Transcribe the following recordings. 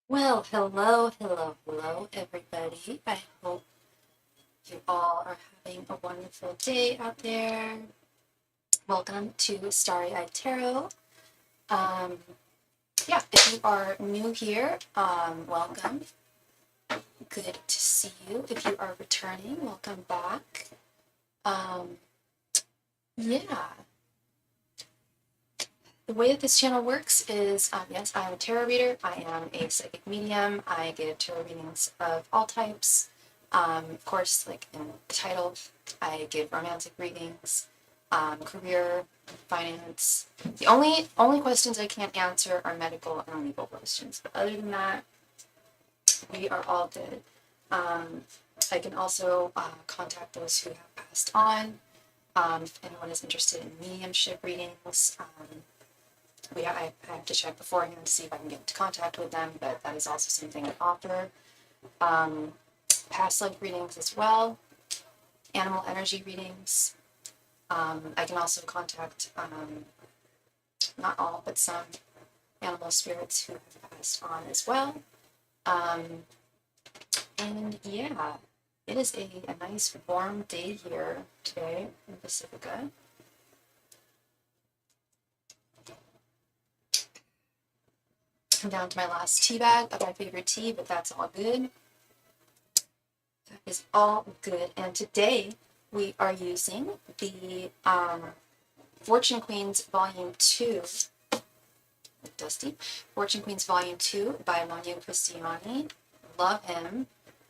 Well, hello, everybody. I hope you all are having a wonderful day out there. Welcome to Starry Tarot. Um, yeah, if you are new here, welcome. Good to see you. If you are returning, welcome back. Um, yeah, the way that this channel works is, yes, I am a tarot reader. I am a psychic medium. I give tarot readings of all types. Of course, like in the title, I give romantic readings, career, finance. The only questions I can't answer are medical and legal questions. But other than that, we are all good. I can also contact those who have passed on. If anyone is interested in mediumship readings, I have to check beforehand to see if I can get into contact with them, but that is also something I offer. Past life readings as well, animal energy readings. I can also contact, not all, but some animal spirits who have passed on as well. And yeah, it is a nice warm day here today in Pacifica. I'm down to my last tea bag of my favorite tea, but that's all good. That is all good. And today we are using the Fortune Queens Volume 2, Dusty, Fortune Queens Volume 2 by Manuel Cristiani. Love him.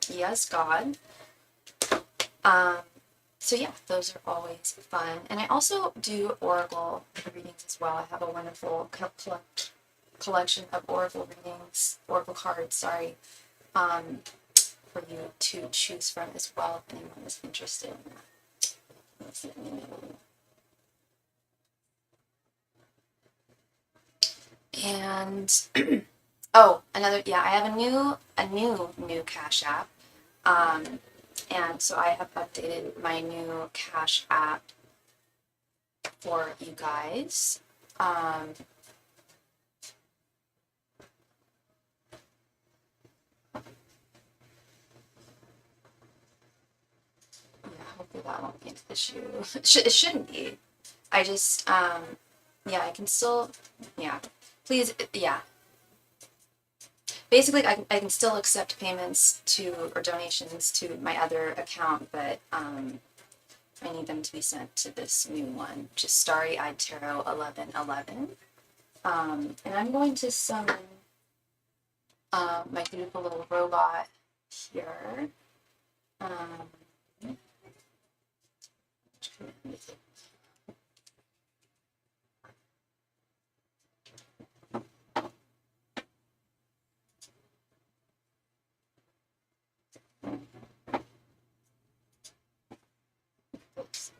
Yes, God. So yeah, those are always fun. And I also do Oracle readings as well. I have a wonderful collection of Oracle readings, Oracle cards, sorry, for you to choose from as well if anyone is interested in that. And oh, I have a new Cash App. And so I have updated my new Cash App for you guys. Yeah, hopefully that won't be an issue. It shouldn't be. I just, yeah, I can still, yeah, please, yeah. Basically, I can still accept payments to, or donations to my other account, but, I need them to be sent to this new one, which is Starry Eyed Tarot 1111. And I'm going to summon my beautiful little robot here. Oops.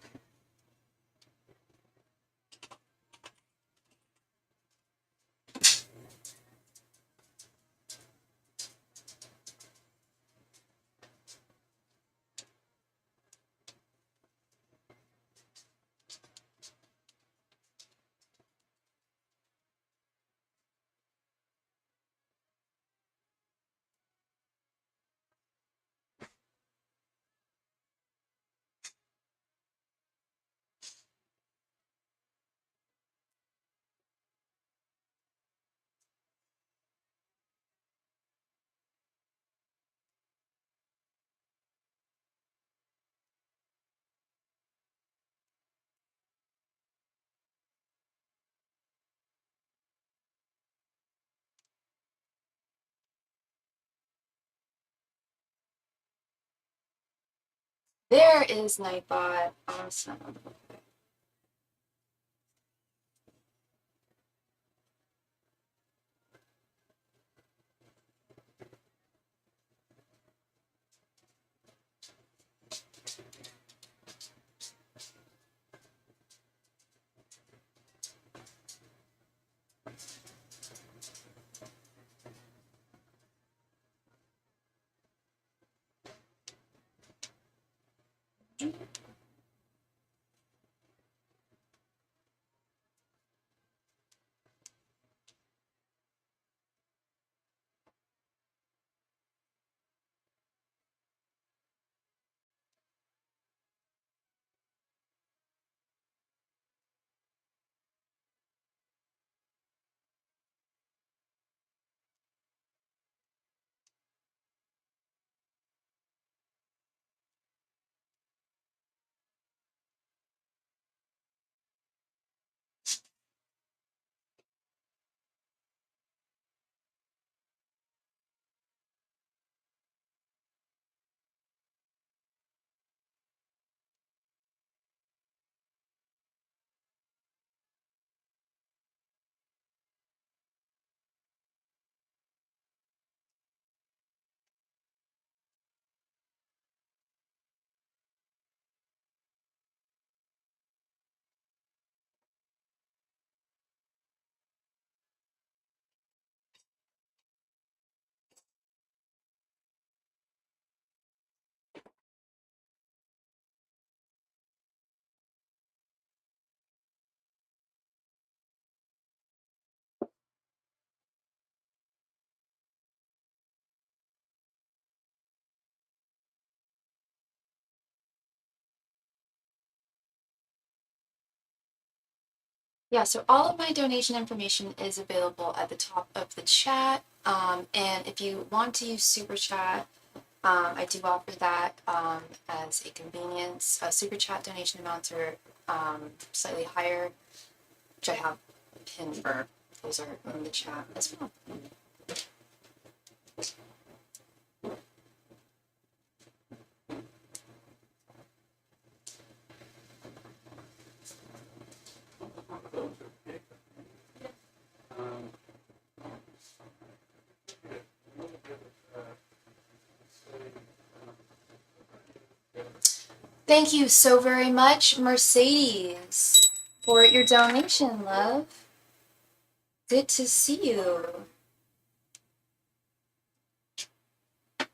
There is Nightbot. Awesome. Yeah, so all of my donation information is available at the top of the chat. And if you want to use SuperChat, I do offer that as a convenience. SuperChat donation amounts are slightly higher, which I have pinned for. Those are in the chat as well. Thank you so very much, Mercedes, for your donation, love. Good to see you.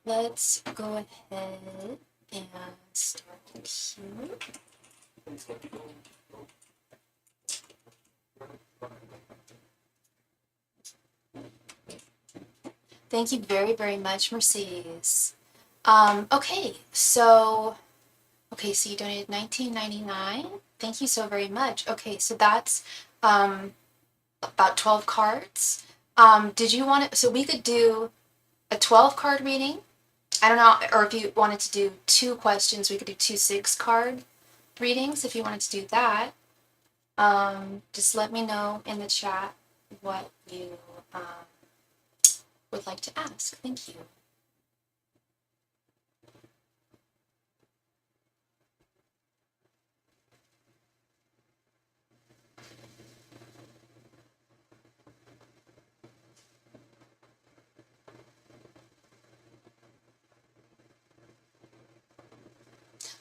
Let's go ahead and start here. Thank you very, very much, Mercedes. Okay, so you donated $19.99. Thank you so very much. Okay, so that's about 12 cards. Did you want to, so we could do a 12 card reading. I don't know, or if you wanted to do 2 questions, we could do 2 6-card readings if you wanted to do that. Just let me know in the chat what you would like to ask. Thank you.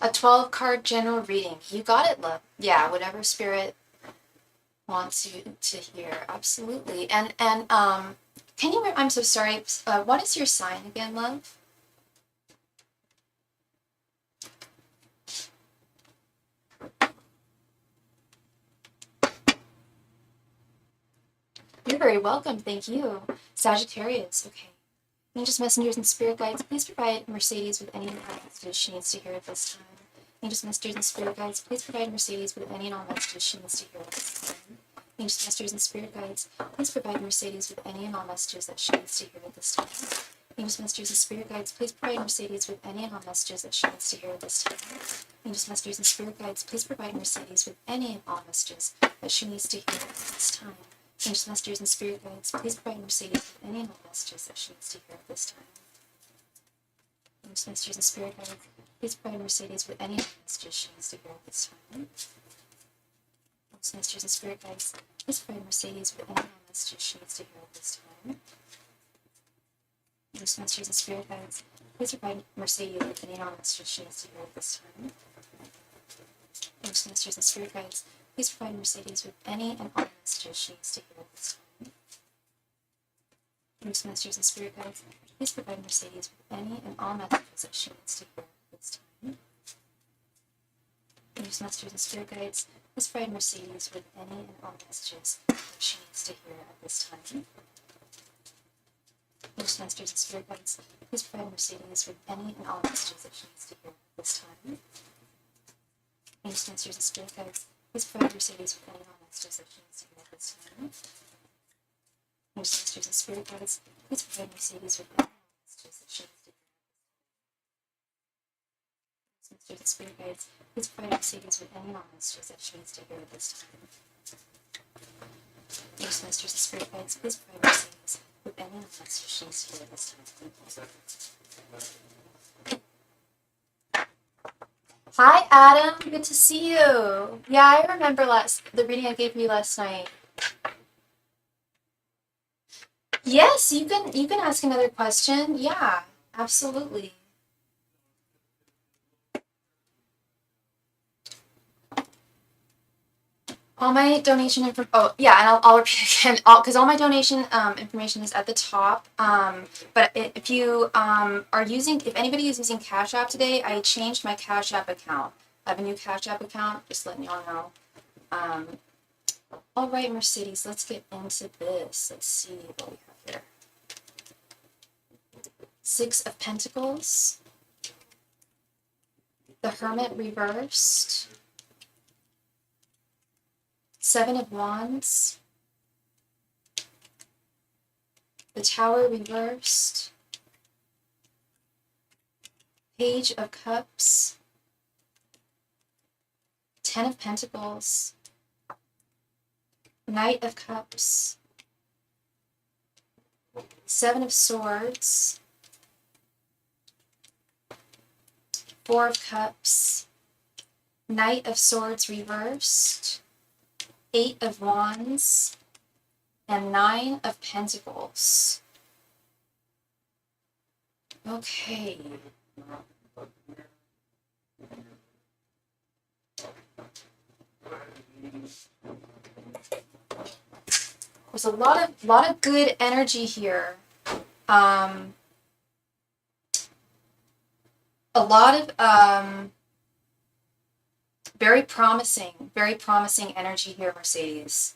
A 12-card general reading. You got it, love. Yeah, whatever spirit wants you to hear. Absolutely. And can you, I'm so sorry, what is your sign again, love? You're very welcome, thank you. Sagittarius, okay. Angels, messengers, and spirit guides, please provide Mercedes with any and all messages she needs to hear at this time. Angels, messengers, and spirit guides, please provide Mercedes with any and all messages she needs to hear at this time. Angels, messengers, and spirit guides, please provide Mercedes with any and all messages that she needs to hear at this time. Angels, messengers, and spirit guides, please provide Mercedes with any and all messages that she needs to hear at this time. Angels, messengers, and spirit guides, please provide Mercedes with any and all messages that she needs to hear at this time. Angels, messengers, and spirit guides, please provide Mercedes with any and all messages that she needs to hear at this time. Angels, messengers, and spirit guides, please provide Mercedes with any and all messages she needs to hear at this time. Angels, messengers, and spirit guides, please provide Mercedes with any and all messages she needs to hear at this time. Angels, messengers, and spirit guides, please provide Mercedes with any and all messages she needs to hear at this time. Angels, messengers, and spirit guides, please provide Mercedes with any and all messages she needs to hear at this time. Angels, messengers, and spirit guides, please provide Mercedes with any and all messages that she needs to hear at this time. Angels, messengers, and spirit guides, please provide Mercedes with any and all messages that she needs to hear at this time. Angels, messengers, and spirit guides, please provide Mercedes with any and all messages that she needs to hear at this time. Angels, messengers, and spirit guides, please provide Mercedes with any and all messages that she needs to hear at this time. Angels, messengers, and spirit guides, please provide Mercedes with any and all messages that she needs to hear. Messengers, and spirit guides, please provide Mercedes with any and all messages that she needs to hear at this time. Angels, messengers, and spirit guides, please provide Mercedes with any and all messages she needs to hear at this time. Hi, Adam. Good to see you. Yeah, I remember the reading I gave you last night. Yes, you can ask another question. Yeah, absolutely. All my donation info. Oh, yeah, and I'll repeat again. Because all my donation information is at the top. But if you are using, if anybody is using CashApp today, I changed my CashApp account. I have a new CashApp account. Just letting y'all know. All right, Mercedes. Let's get into this. Let's see what we have here. 6 of Pentacles. The Hermit reversed. Seven of Wands, the Tower reversed, Page of Cups, Ten of Pentacles, Knight of Cups, Seven of Swords, Four of Cups, Knight of Swords reversed, Eight of Wands, and Nine of Pentacles. Okay. There's a lot of good energy here. A lot of very promising energy here, Mercedes.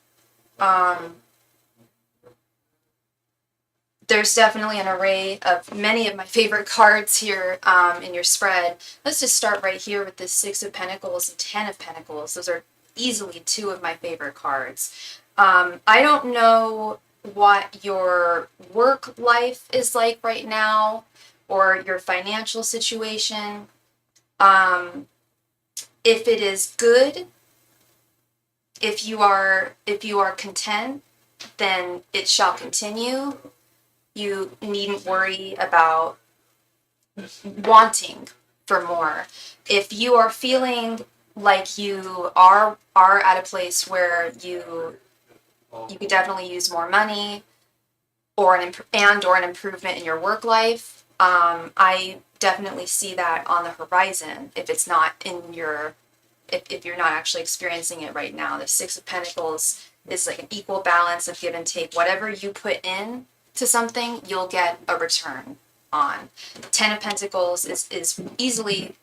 There's definitely an array of many of my favorite cards here in your spread. Let's just start right here with the Six of Pentacles and Ten of Pentacles. Those are easily two of my favorite cards. I don't know what your work life is like right now or your financial situation. If it is good, if you are content, then it shall continue. You needn't worry about wanting for more. If you are feeling like you are at a place where you could definitely use more money or an improvement in your work life, I definitely see that on the horizon. If it's not in your, if you're not actually experiencing it right now, the Six of Pentacles is like an equal balance of give and take. Whatever you put in to something, you'll get a return on. Ten of Pentacles is easily,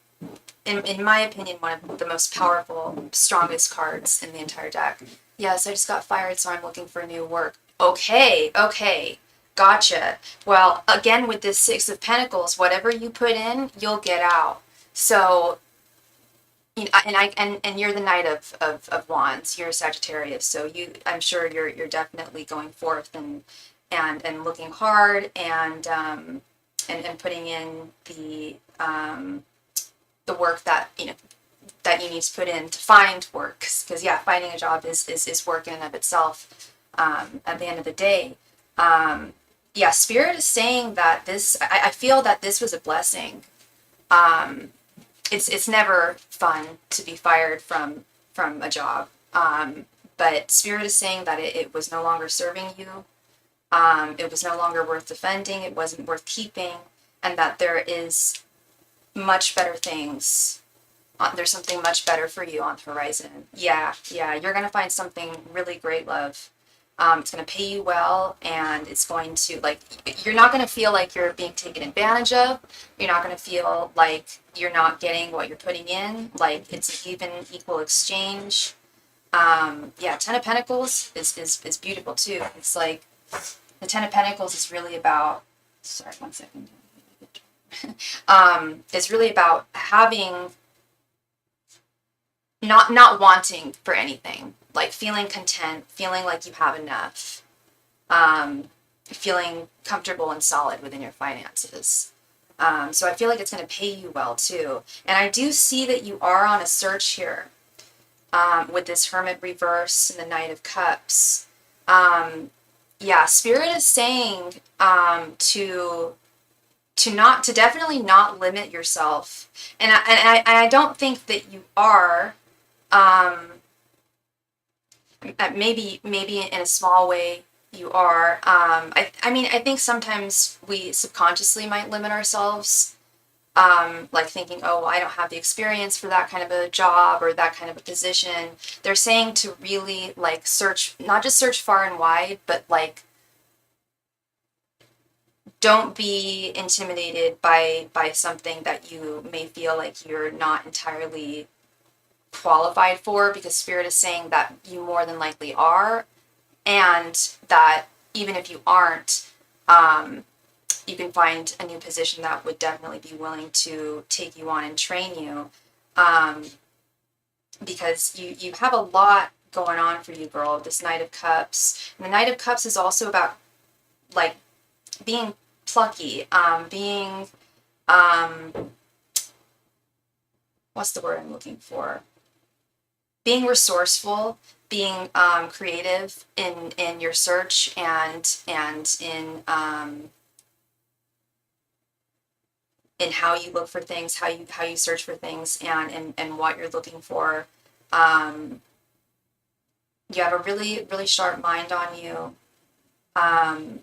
in my opinion, one of the most powerful, strongest cards in the entire deck. Yes, I just got fired, so I'm looking for new work. Okay, gotcha. Well, again, with this Six of Pentacles, whatever you put in, you'll get out. So, and you're the Knight of Wands. You're a Sagittarius, so I'm sure you're definitely going forth and looking hard and putting in the work that that you need to put in to find work, because yeah, finding a job is work in and of itself. At the end of the day, yeah, Spirit is saying that this. I feel that this was a blessing. It's never fun to be fired from a job, but Spirit is saying that it was no longer serving you. It was no longer worth defending. It wasn't worth keeping, and that there is much better things. There's something much better for you on the horizon. Yeah, you're gonna find something really great, love. It's gonna pay you well, and it's going to, like, you're not gonna feel like you're being taken advantage of. You're not gonna feel like you're not getting what you're putting in. Like, it's an even, equal exchange. Yeah, Ten of Pentacles is beautiful too. It's like the Ten of Pentacles is really about. Sorry, 1 second. It's really about having. Not wanting for anything, like feeling content, feeling like you have enough, feeling comfortable and solid within your finances. So I feel like it's going to pay you well too. And I do see that you are on a search here with this Hermit reverse and the Knight of Cups. Yeah, Spirit is saying to definitely not limit yourself, and I don't think that you are. Maybe in a small way you are. I mean, I think sometimes we subconsciously might limit ourselves, like thinking, oh, well, I don't have the experience for that kind of a job or that kind of a position. They're saying to really, like, search, not just search far and wide, but like, don't be intimidated by something that you may feel like you're not entirely qualified for, because Spirit is saying that you more than likely are, and that even if you aren't, you can find a new position that would definitely be willing to take you on and train you, because you have a lot going on for you, girl. This Knight of Cups. And the Knight of Cups is also about like being plucky, being what's the word I'm looking for? Being resourceful, being creative in your search and in how you look for things, how you search for things, and what you're looking for. You have a really really sharp mind on you. And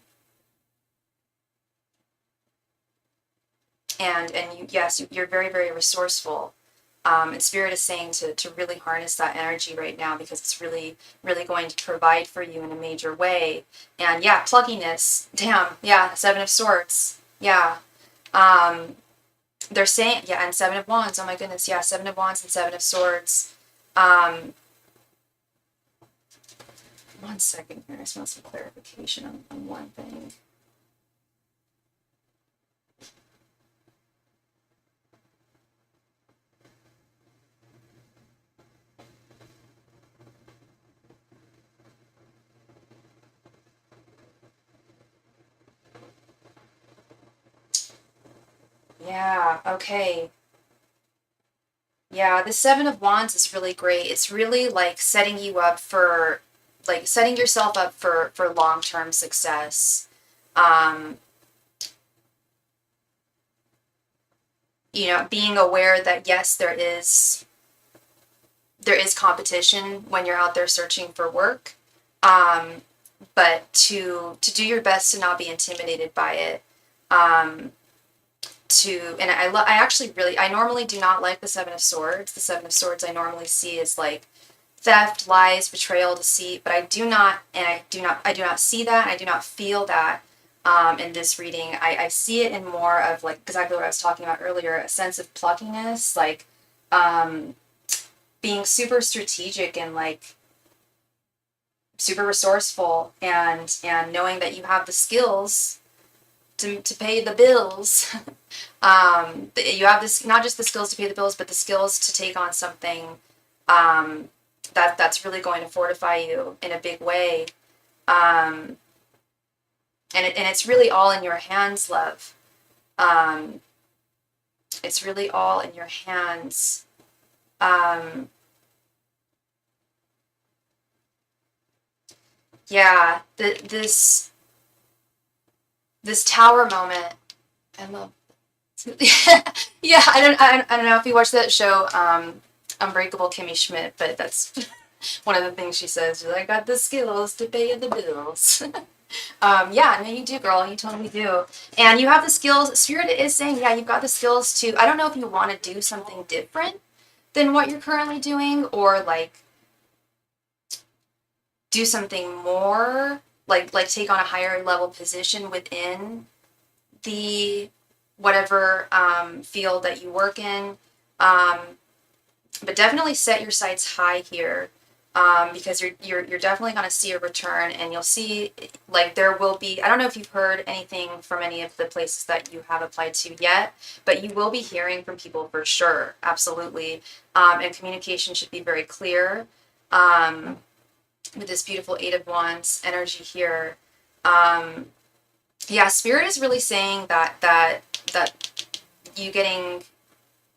yes, you're very very resourceful. And Spirit is saying to really harness that energy right now, because it's really really going to provide for you in a major way. And yeah, pluckiness. Damn. Yeah, Seven of Swords. Yeah. They're saying, yeah, and Seven of Wands. Oh my goodness. Yeah, Seven of Wands and Seven of Swords. One second here. I just want some clarification on one thing. Yeah, okay. Yeah, the Seven of Wands is really great. It's really like setting you up for, like setting yourself up for long-term success. Um, being aware that yes, there is competition when you're out there searching for work. Um, but to do your best to not be intimidated by it. Um, and I actually really, I normally do not like the Seven of Swords. The Seven of Swords I normally see as like theft, lies, betrayal, deceit, but I do not see that, and I do not feel that in this reading. I see it in more of like exactly what I was talking about earlier, a sense of pluckiness, like um, being super strategic and like super resourceful, and knowing that you have the skills to pay the bills. You have this, not just the skills to pay the bills, but the skills to take on something that's really going to fortify you in a big way. And it's really all in your hands, love. It's really all in your hands. Yeah, this tower moment. I love. Yeah, I don't know if you watched that show, Unbreakable Kimmy Schmidt, but that's one of the things she says. She's like, I got the skills to pay the bills. Yeah, no, you do, girl. You totally do. And you have the skills. Spirit is saying, yeah, you've got the skills to, I don't know if you want to do something different than what you're currently doing, or like do something more, like take on a higher level position within the whatever field that you work in. But definitely set your sights high here, because you're definitely going to see a return, and you'll see like there will be, I don't know if you've heard anything from any of the places that you have applied to yet, but you will be hearing from people for sure, absolutely. And communication should be very clear, with this beautiful Eight of Wands energy here. Yeah, Spirit is really saying that you getting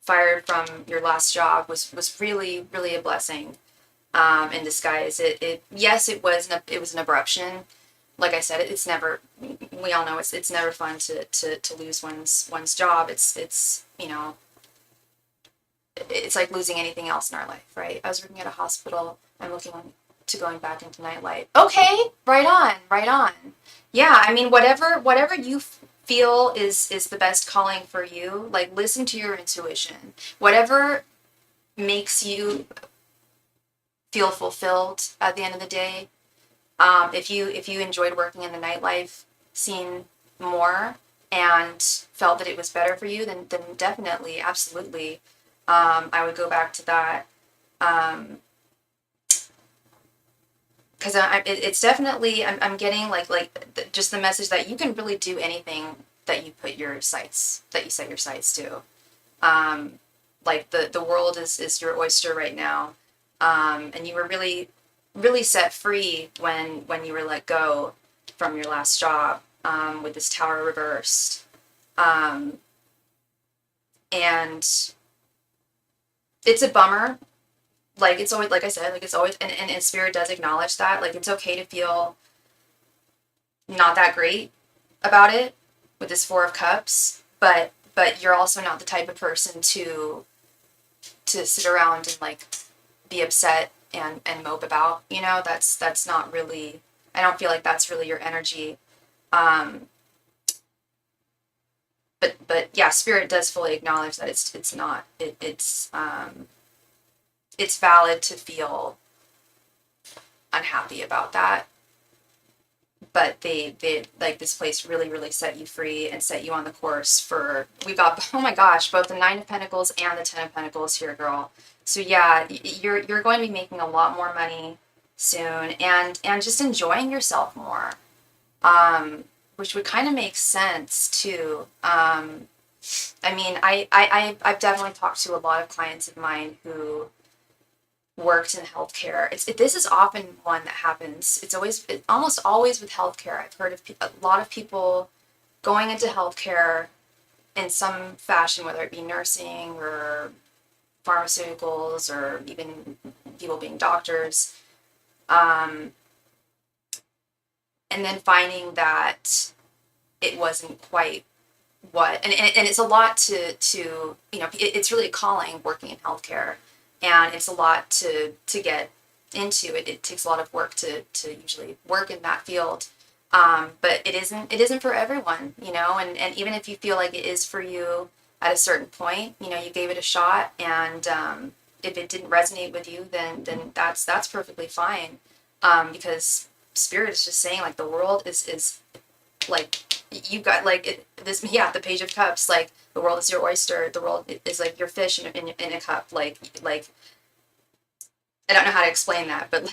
fired from your last job was really really a blessing in disguise. Yes, it was an abruption. Like I said, it's never, we all know it's never fun to lose one's job. It's it's like losing anything else in our life, right? I was working at a hospital. I'm looking to going back into nightlife. Okay, right on, right on. Yeah, I mean, whatever you feel is the best calling for you. Like, listen to your intuition. Whatever makes you feel fulfilled at the end of the day. If you enjoyed working in the nightlife scene more and felt that it was better for you, then definitely, absolutely, I would go back to that. Because it's definitely, I'm getting like just the message that you can really do anything that you set your sights to. Like the world is your oyster right now, and you were really really set free when you were let go from your last job, with this Tower reversed. And it's a bummer. Like, it's always, like I said, like, it's always, and Spirit does acknowledge that. Like, it's okay to feel not that great about it with this Four of Cups, but you're also not the type of person to sit around and, like, be upset and mope about, you know. That's not really, I don't feel like that's really your energy. But yeah, Spirit does fully acknowledge that it's not, it's valid to feel unhappy about that. But they like, this place really set you free and set you on the course for, we got, oh my gosh, both the Nine of Pentacles and the Ten of Pentacles here, girl. So yeah, you're going to be making a lot more money soon, and just enjoying yourself more, which would kind of make sense too. I mean, I've definitely talked to a lot of clients of mine who worked in healthcare. This is often one that happens. It's almost always with healthcare. I've heard of a lot of people going into healthcare in some fashion, whether it be nursing or pharmaceuticals or even people being doctors, and then finding that it wasn't quite what, and it's a lot to you know, it's really a calling working in healthcare, and it's a lot to get into. It takes a lot of work to usually work in that field, but it isn't for everyone, you know. And even if you feel like it is for you at a certain point, you know, you gave it a shot, and if it didn't resonate with you, then that's perfectly fine, because Spirit is just saying, like, the world is like, you got, like, yeah, the Page of Cups, like, the world is your oyster, the world is like your fish in a cup, like I don't know how to explain that, but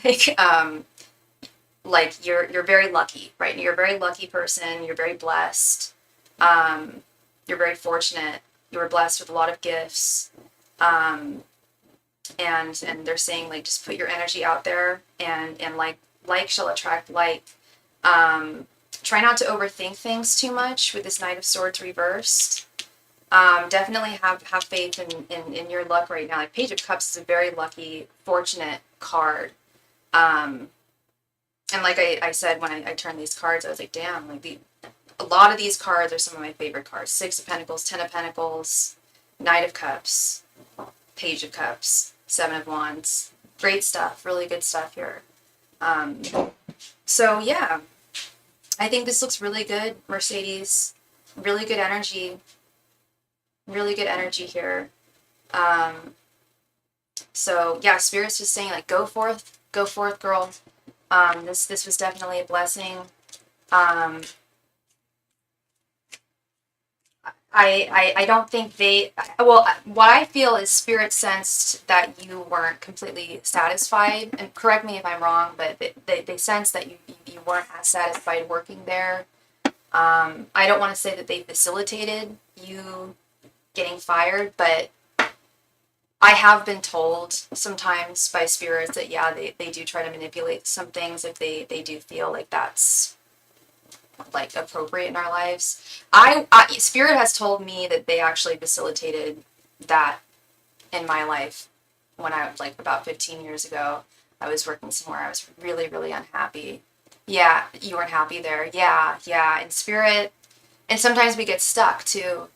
like you're very lucky, right? You're a very lucky person, you're very blessed, you're very fortunate, you were blessed with a lot of gifts, and they're saying, like, just put your energy out there, and like shall attract like. Try not to overthink things too much with this Knight of Swords reversed. Definitely have faith in your luck right now. Like, Page of Cups is a very lucky, fortunate card. And like I said, when I turned these cards, I was like, damn, like, a lot of these cards are some of my favorite cards. Six of Pentacles, Ten of Pentacles, Knight of Cups, Page of Cups, Seven of Wands. Great stuff, really good stuff here. So yeah, I think this looks really good, Mercedes. Really good energy. Really good energy here. So yeah, Spirit's just saying, like, go forth, girl. This was definitely a blessing. I don't think well, what I feel is Spirit sensed that you weren't completely satisfied, and correct me if I'm wrong, but they sensed that you weren't as satisfied working there. I don't want to say that they facilitated you getting fired, but I have been told sometimes by spirits that, yeah, they do try to manipulate some things if they do feel like that's, like, appropriate in our lives. Spirit has told me that they actually facilitated that in my life when I was, like, about 15 years ago. I was working somewhere. I was really unhappy. Yeah, you weren't happy there. Yeah, and Spirit, and sometimes we get stuck too.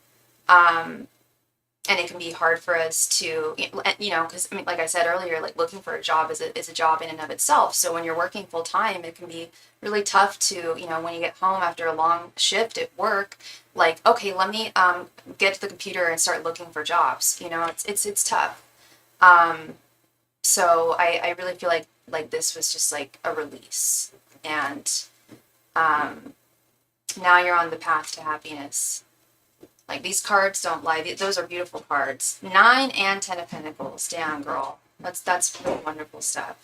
And it can be hard for us to, you know, because, I mean, like I said earlier, like, looking for a job is a job in and of itself. So when you're working full time, it can be really tough to, you know, when you get home after a long shift at work, like, okay, let me get to the computer and start looking for jobs. You know, it's tough. So I really feel like this was just like a release, and now you're on the path to happiness. Like, these cards don't lie. Those are beautiful cards. 9 and 10 of Pentacles. Damn, girl. That's pretty wonderful stuff.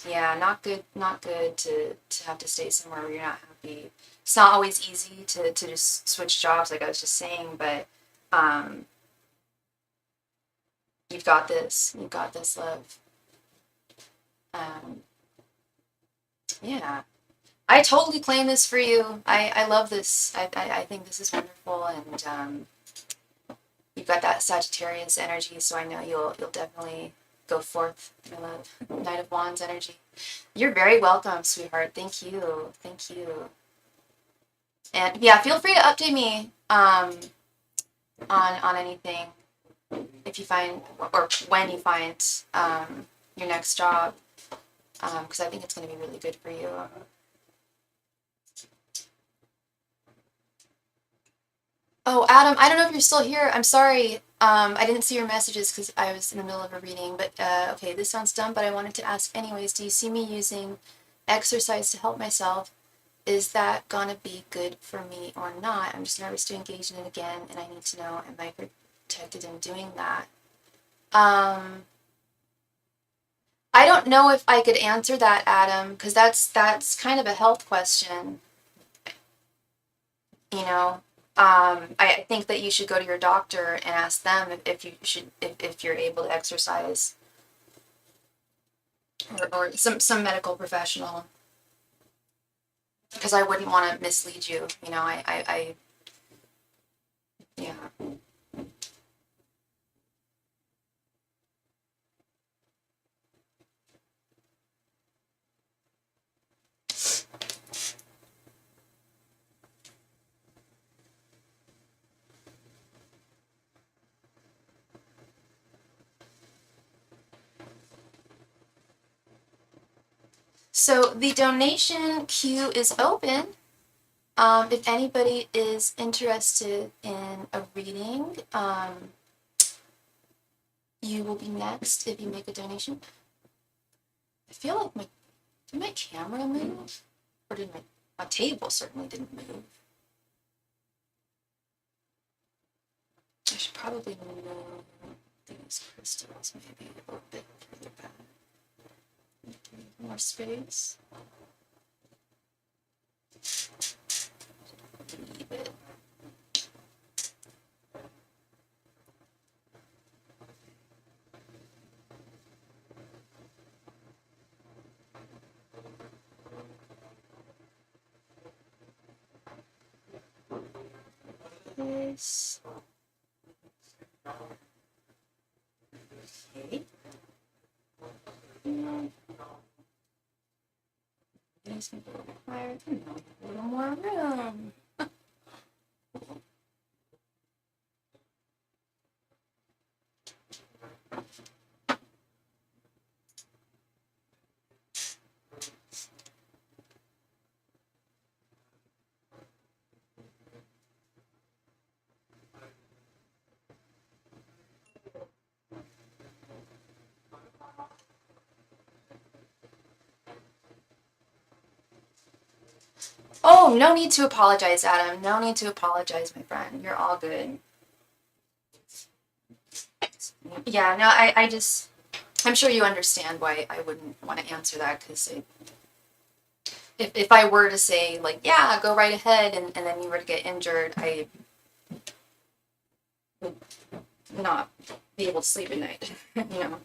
Yeah, not good to have to stay somewhere where you're not happy. It's not always easy to just switch jobs, like I was just saying, but you've got this. You've got this, love. Yeah. I totally claim this for you. I love this. I think this is wonderful, and you've got that Sagittarius energy, so I know you'll definitely go forth, my love. Knight of Wands energy. You're very welcome, sweetheart. Thank you. Thank you. And yeah, feel free to update me on anything if you find or when you find your next job, because I think it's going to be really good for you. Oh, Adam, I don't know if you're still here. I'm sorry. I didn't see your messages because I was in the middle of a reading. But okay, this sounds dumb, but I wanted to ask anyways. Do you see me using exercise to help myself? Is that gonna be good for me or not? I'm just nervous to engage in it again, and I need to know, am I protected in doing that? I don't know if I could answer that, Adam, because that's kind of a health question, you know. I think that you should go to your doctor and ask them if you should if you're able to exercise, or some medical professional, because I wouldn't want to mislead you. You know, I yeah. So the donation queue is open. If anybody is interested in a reading, you will be next if you make a donation. I feel like did my camera move? Or did my table certainly didn't move. I should probably move these crystals maybe a little bit further back. More space. Leave it. This. Okay. These can go a little higher. A little more room. Oh, no need to apologize, Adam. No need to apologize, my friend. You're all good. Yeah, no, I just, I'm sure you understand why I wouldn't want to answer that, because if I were to say, like, yeah, go right ahead, and then you were to get injured, I would not be able to sleep at night, you know.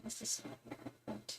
What's this? Okay.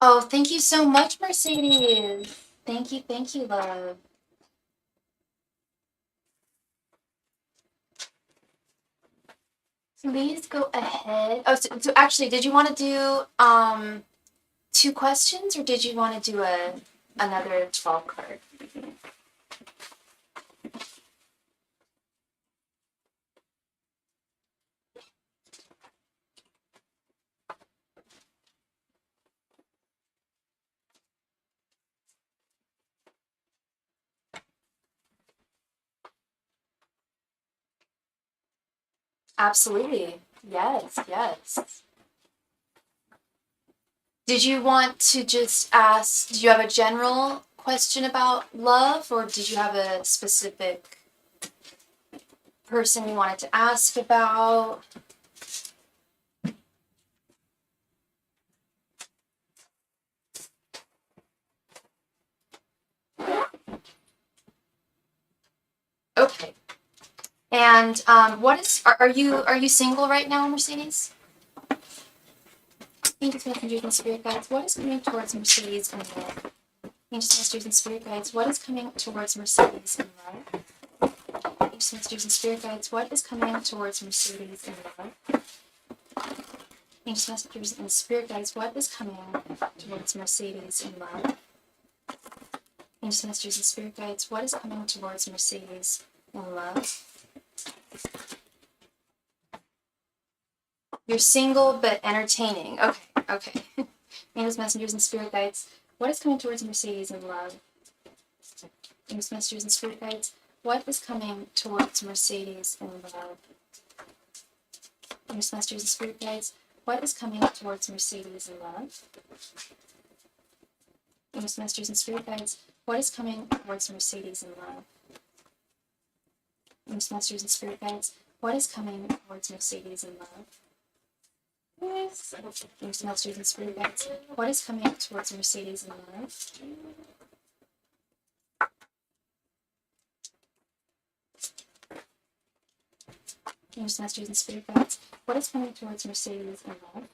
Oh, thank you so much, Mercedes. Thank you, love. Please go ahead. Oh, so actually, did you want to do 2 questions, or did you want to do another 12 card? Absolutely. Yes, yes. Did you want to just ask, do you have a general question about love, or did you have a specific person you wanted to ask about? Okay. And what is are you single right now, Mercedes? Angels, messengers, and spirit guides, what is coming towards Mercedes in love? Angels, messengers, and spirit guides, what is coming towards Mercedes in love? Angels, messengers, and spirit guides, what is coming towards Mercedes in love? Angels, messengers, and spirit guides, what is coming towards Mercedes in love? Angels, messengers, and spirit guides, what is coming towards Mercedes in love? You're single but entertaining. Okay, okay. Angels, messengers, and spirit guides, what is coming towards Mercedes in love? Angels, messengers, and spirit guides, what is coming towards Mercedes in love? Angels, messengers, and spirit guides, what is coming towards Mercedes in love? Angels, messengers, and spirit guides, what is coming towards Mercedes in love? Angels, messengers, and spirit guides, what is coming towards Mercedes in love? Angels, messengers, and spirit guides, what is coming towards Mercedes in love? Angels, messengers, and spirit guides, what is coming towards Mercedes in love?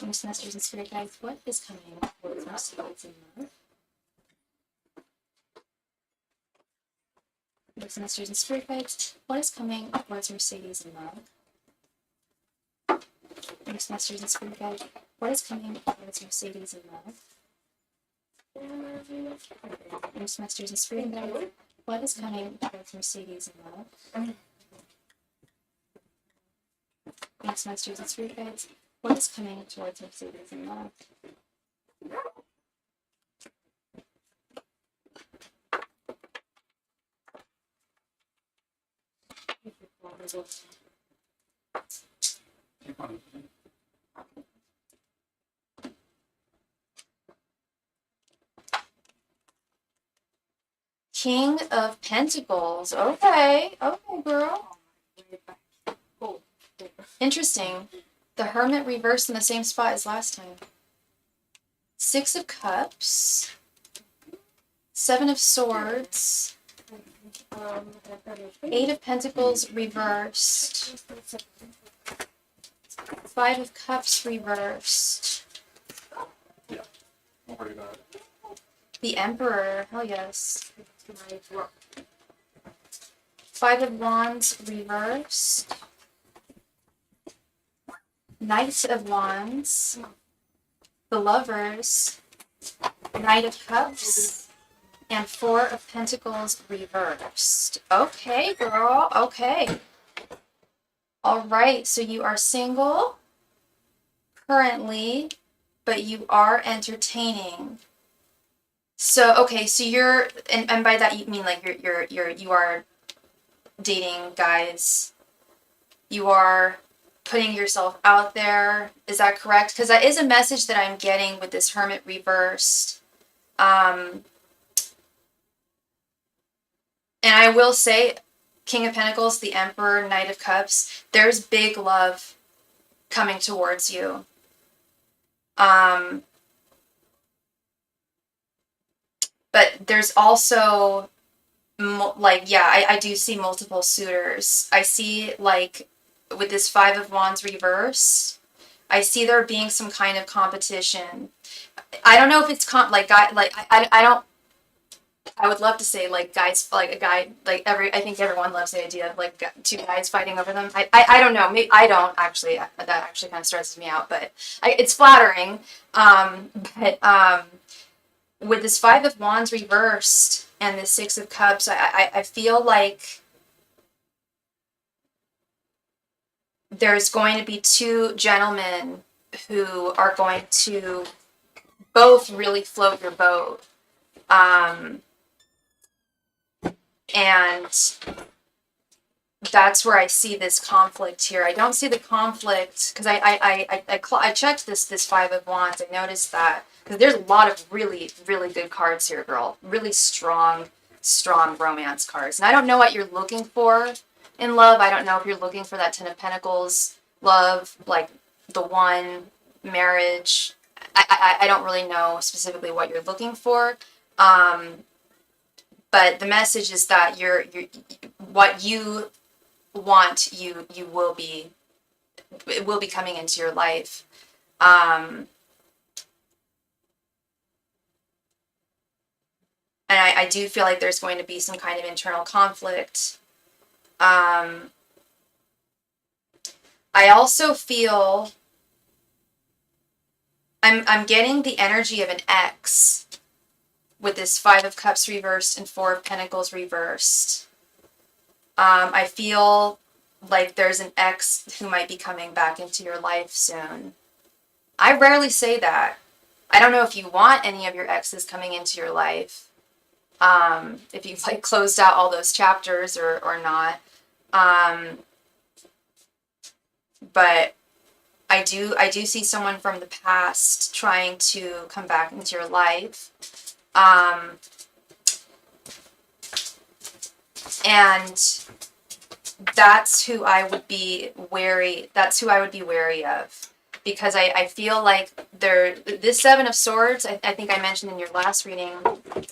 Angels, messengers, and spirit guides, what is coming towards Mercedes in love? Angels, messengers, and spirit guides, what is coming towards Mercedes in love? Angels, messengers, and spirit guides, what is coming towards Mercedes in love? Angels, messengers, and spirit guides, what is coming towards Mercedes in love? Angels, messengers, and spirit guides, what is coming towards Mercedes in love? King of Pentacles. Okay, okay, girl. Interesting. The Hermit reversed in the same spot as last time. 6 of Cups. 7 of Swords. 8 of Pentacles reversed. 5 of Cups reversed. The Emperor. Hell yes. 5 of Wands reversed. Knight of Wands. The Lovers. Knight of Cups. And 4 of Pentacles reversed. Okay, girl. Okay. All right. So you are single currently, but you are entertaining. So okay. So you're, and by that you mean like you are dating guys. You are putting yourself out there. Is that correct? Because that is a message that I'm getting with this Hermit reversed. And I will say, King of Pentacles, the Emperor, Knight of Cups, there's big love coming towards you. But there's also, like, yeah, I do see multiple suitors. I see, like, with this 5 of Wands reverse, I see there being some kind of competition. I don't know if it's I don't. I would love to say like guys, like a guy, like I think everyone loves the idea of like two guys fighting over them. I don't know. Maybe I don't actually. That actually kind of stresses me out, but it's flattering. Um, but with this Five of Wands reversed and the Six of Cups, I feel like there's going to be two gentlemen who are going to both really float your boat. And that's where I see this conflict here. I don't see the conflict because I checked this Five of Wands. I noticed that because there's a lot of really, really good cards here, girl. Really strong, strong romance cards. And I don't know what you're looking for in love. I don't know if you're looking for that Ten of Pentacles, love, like the one, marriage. I don't really know specifically what you're looking for. But the message is that you're what you want, you will be, it will be coming into your life. And I do feel like there's going to be some kind of internal conflict. I also feel I'm getting the energy of an ex with this Five of Cups reversed and Four of Pentacles reversed. I feel like there's an ex who might be coming back into your life soon. I rarely say that. I don't know if you want any of your exes coming into your life. If you've like closed out all those chapters or not. But I do see someone from the past trying to come back into your life. And that's who I would be wary. That's who I would be wary of, because I feel like this Seven of Swords. I think I mentioned in your last reading,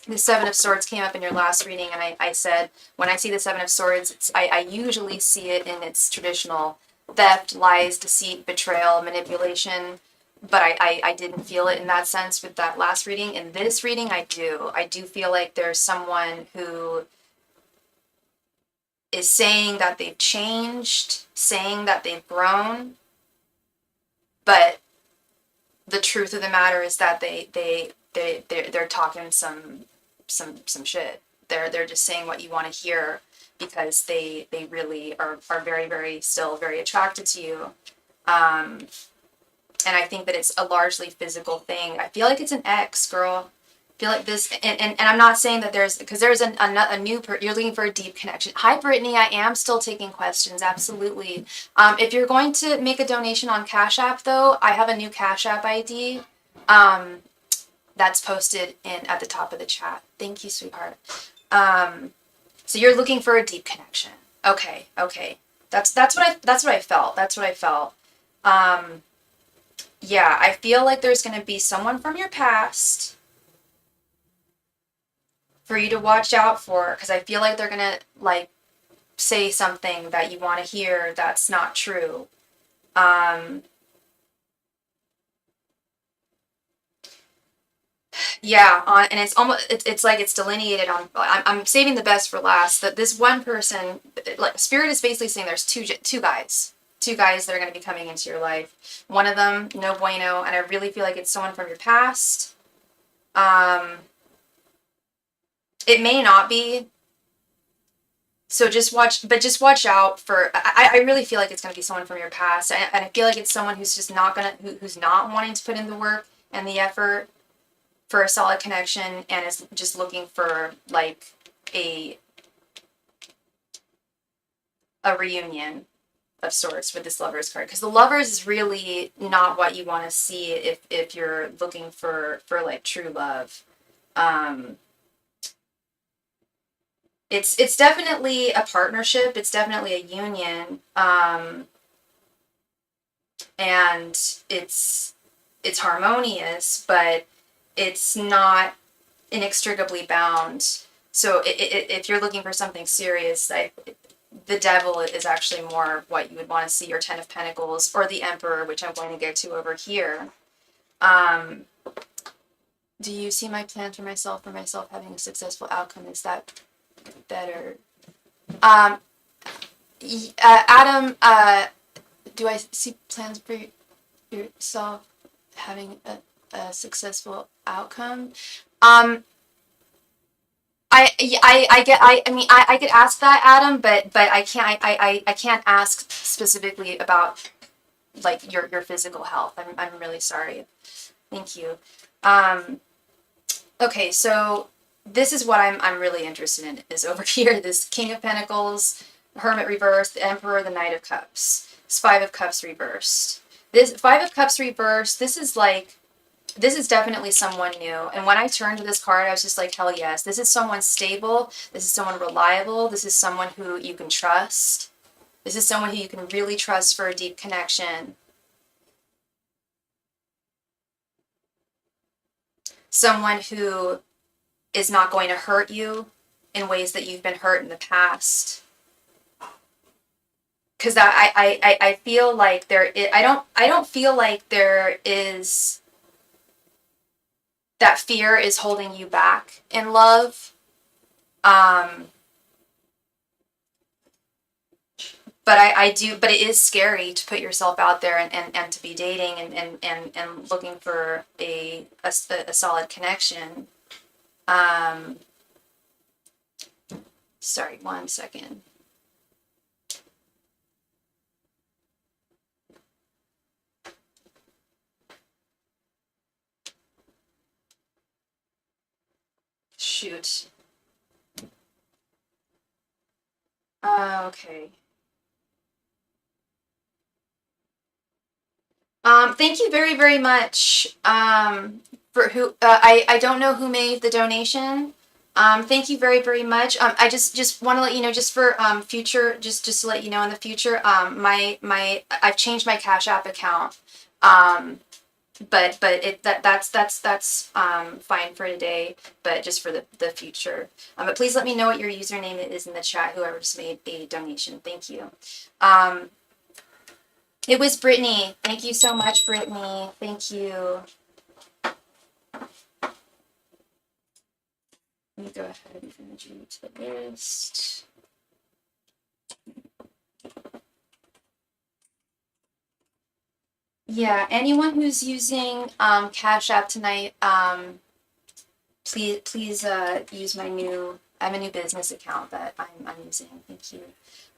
the Seven of Swords came up in your last reading, and I said when I see the Seven of Swords, I usually see it in its traditional theft, lies, deceit, betrayal, manipulation. But I didn't feel it in that sense with that last reading. In this reading, I do. I do feel like there's someone who is saying that they've changed, saying that they've grown, but the truth of the matter is that they're talking some shit. They're just saying what you want to hear because they really are very, very still very attracted to you. And I think that it's a largely physical thing. I feel like it's an ex, girl. I feel like this, and I'm not saying that because there's a new, you're looking for a deep connection. Hi, Brittany, I am still taking questions, absolutely. If you're going to make a donation on Cash App, though, I have a new Cash App ID that's posted at the top of the chat. Thank you, sweetheart. So you're looking for a deep connection. Okay. That's what I felt. Yeah, I feel like there's going to be someone from your past for you to watch out for, because I feel like they're going to like say something that you want to hear that's not true. Yeah, and it's almost it's like it's delineated on. I'm saving the best for last. That this one person, like Spirit is basically saying there's two guys that are going to be coming into your life. One of them, no bueno, and I really feel like it's someone from your past. It may not be. So just watch out for. I really feel like it's going to be someone from your past, and I feel like it's someone who's just not who's not wanting to put in the work and the effort for a solid connection, and is just looking for like a reunion of sorts with this Lovers card, because the Lovers is really not what you want to see if you're looking for like true love. It's definitely a partnership. It's definitely a union. And it's harmonious, but it's not inextricably bound. So if you're looking for something serious, the Devil is actually more what you would want to see, or Ten of Pentacles, or the Emperor, which I'm going to get to over here. Do you see my plan for myself having a successful outcome? Is that better? Adam, do I see plans for yourself having a successful outcome? I could ask that, Adam, but I can't ask specifically about like your physical health. I'm really sorry. Thank you. Okay, so this is what I'm really interested in, is over here, this King of Pentacles, Hermit reversed, the Emperor, the Knight of Cups, this Five of Cups reversed. This Five of Cups reversed, this is definitely someone new. And when I turned to this card, I was just like, hell yes, this is someone stable, this is someone reliable, this is someone who you can trust, this is someone who you can really trust for a deep connection. Someone who is not going to hurt you in ways that you've been hurt in the past. Because I feel like I don't feel like there is, that fear is holding you back in love. But but it is scary to put yourself out there and to be dating and looking for a solid connection. Sorry, one second. Shoot. Okay. Thank you very, very much. For who, I don't know who made the donation. Thank you very, very much. I just want to let you know, just for future, just to let you know, in the future, I've changed my Cash App account. But that's fine for today, but just for the future. But please let me know what your username is in the chat, whoever just made a donation. Thank you. It was Brittany. Thank you so much, Brittany. Thank you. Let me go ahead and add you to the list. Yeah, anyone who's using Cash App tonight, please use my I have a new business account that I'm using. Thank you.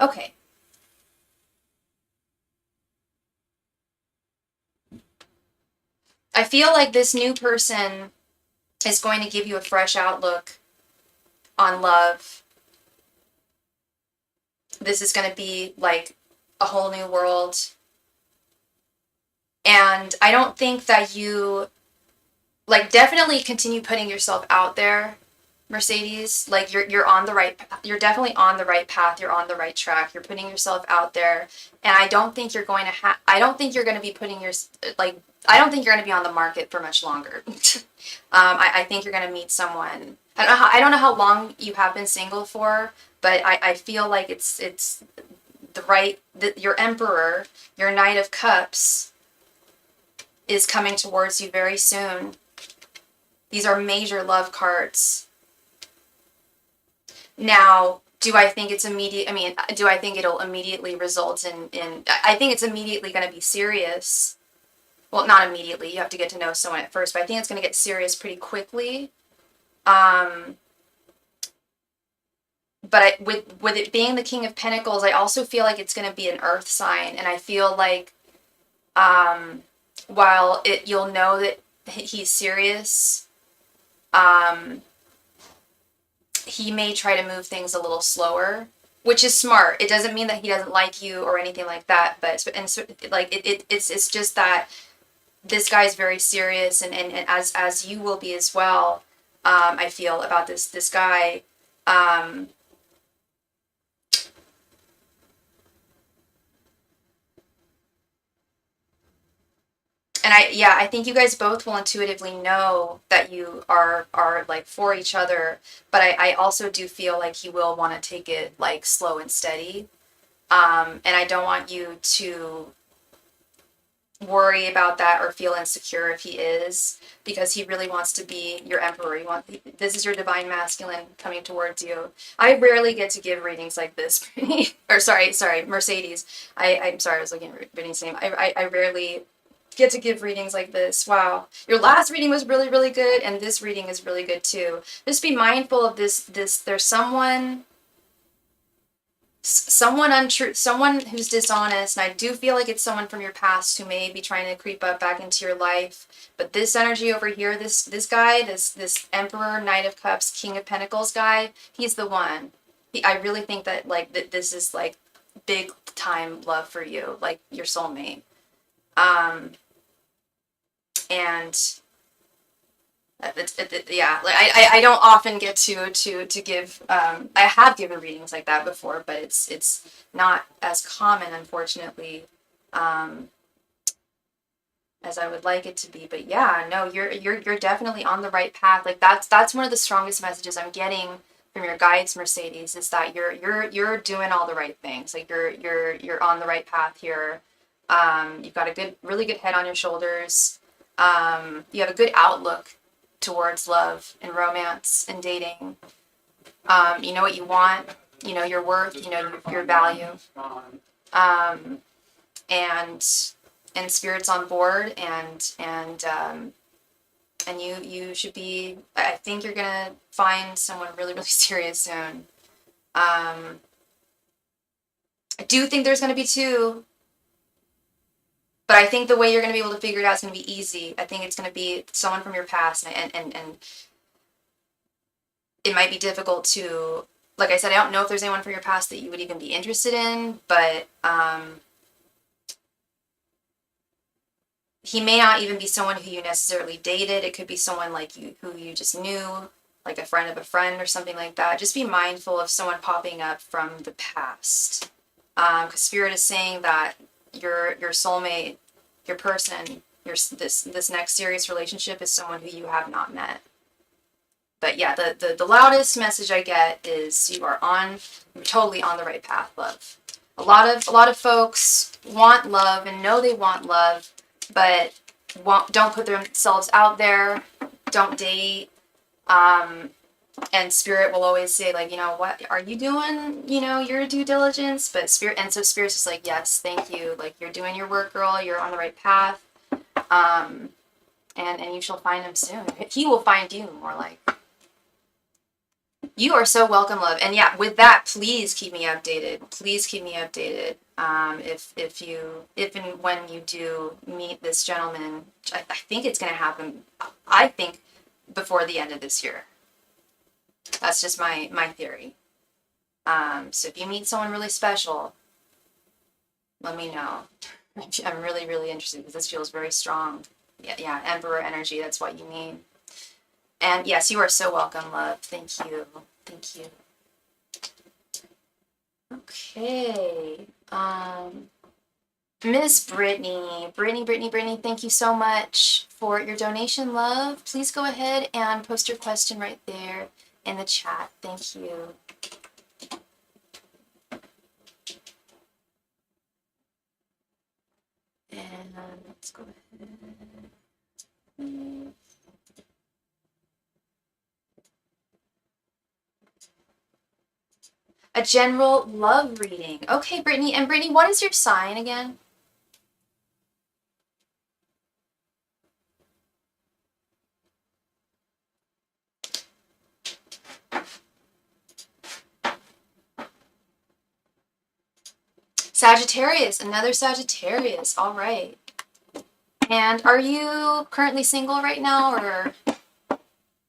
Okay. I feel like this new person is going to give you a fresh outlook on love. This is going to be like a whole new world. And I don't think that you, like, definitely continue putting yourself out there, Mercedes. Like, you're on the right, you're definitely on the right path. You're on the right track. You're putting yourself out there. And I don't think you're going to I don't think you're going to be putting I don't think you're going to be on the market for much longer. I think you're going to meet someone. I don't know how long you have been single for, but I feel like it's your Emperor, your Knight of Cups, is coming towards you very soon. These are major love cards. Now, do I think it's immediate? I mean, do I think it'll immediately result in I think it's immediately going to be serious. Well, not immediately. You have to get to know someone at first, but I think it's going to get serious pretty quickly. But with it being the King of Pentacles, I also feel like it's going to be an earth sign, and I feel like while you'll know that he's serious, he may try to move things a little slower, which is smart. It doesn't mean that he doesn't like you or anything like that, but it's just that this guy's very serious, and as you will be as well. I feel about this guy. And I think you guys both will intuitively know that you are like for each other, but I also do feel like he will want to take it like slow and steady. And I don't want you to worry about that or feel insecure if he is, because he really wants to be your emperor. This is your divine masculine coming towards you. I rarely get to give readings like this, or sorry, Mercedes. I'm sorry, I was looking at Brittany's name. I rarely get to give readings like this. Wow, your last reading was really, really good, and this reading is really good too. Just be mindful of this. There's someone untrue, someone who's dishonest, and I do feel like it's someone from your past who may be trying to creep up back into your life. But this energy over here, this guy, this Emperor, Knight of Cups, King of Pentacles guy, he's the one. I really think that like this is like big time love for you, like your soulmate. And yeah, like I don't often get to give. I have given readings like that before, but it's not as common, unfortunately, as I would like it to be. But yeah, no, you're definitely on the right path. Like that's one of the strongest messages I'm getting from your guides, Mercedes, is that you're doing all the right things. Like you're on the right path here. You've got a really good head on your shoulders. You have a good outlook towards love and romance and dating. You know what you want, you know your worth, you know your value. And spirit's on board, and you should be, I think you're gonna find someone really, really serious soon. I do think there's gonna be two, but I think the way you're going to be able to figure it out is going to be easy. I think it's going to be someone from your past, and it might be difficult to, like I said, I don't know if there's anyone from your past that you would even be interested in, but he may not even be someone who you necessarily dated. It could be someone like you who you just knew, like a friend of a friend or something like that. Just be mindful of someone popping up from the past, because Spirit is saying that your soulmate, your person, this next serious relationship is someone who you have not met. But yeah, the loudest message I get is you're totally on the right path, love. A lot of folks want love and know they want love, but don't put themselves out there, don't date. And Spirit will always say, like, you know, what are you doing? You know, your due diligence. But Spirit's just like, yes, thank you. Like, you're doing your work, girl. You're on the right path. And you shall find him soon. He will find you, more like. You are so welcome, love. And yeah, with that, please keep me updated. Please keep me updated. If and when you do meet this gentleman, I think it's going to happen, I think, before the end of this year. That's just my theory. So if you meet someone really special, let me know. I'm really, really interested because this feels very strong. Yeah, Emperor energy, that's what you need. And yes, you are so welcome, love. Thank you. Thank you. Okay. Miss Brittany, thank you so much for your donation, love. Please go ahead and post your question right there in the chat. Thank you. And let's go ahead. A general love reading. Okay, Brittany. And Brittany, what is your sign again? Sagittarius, another Sagittarius. All right. And are you currently single right now, or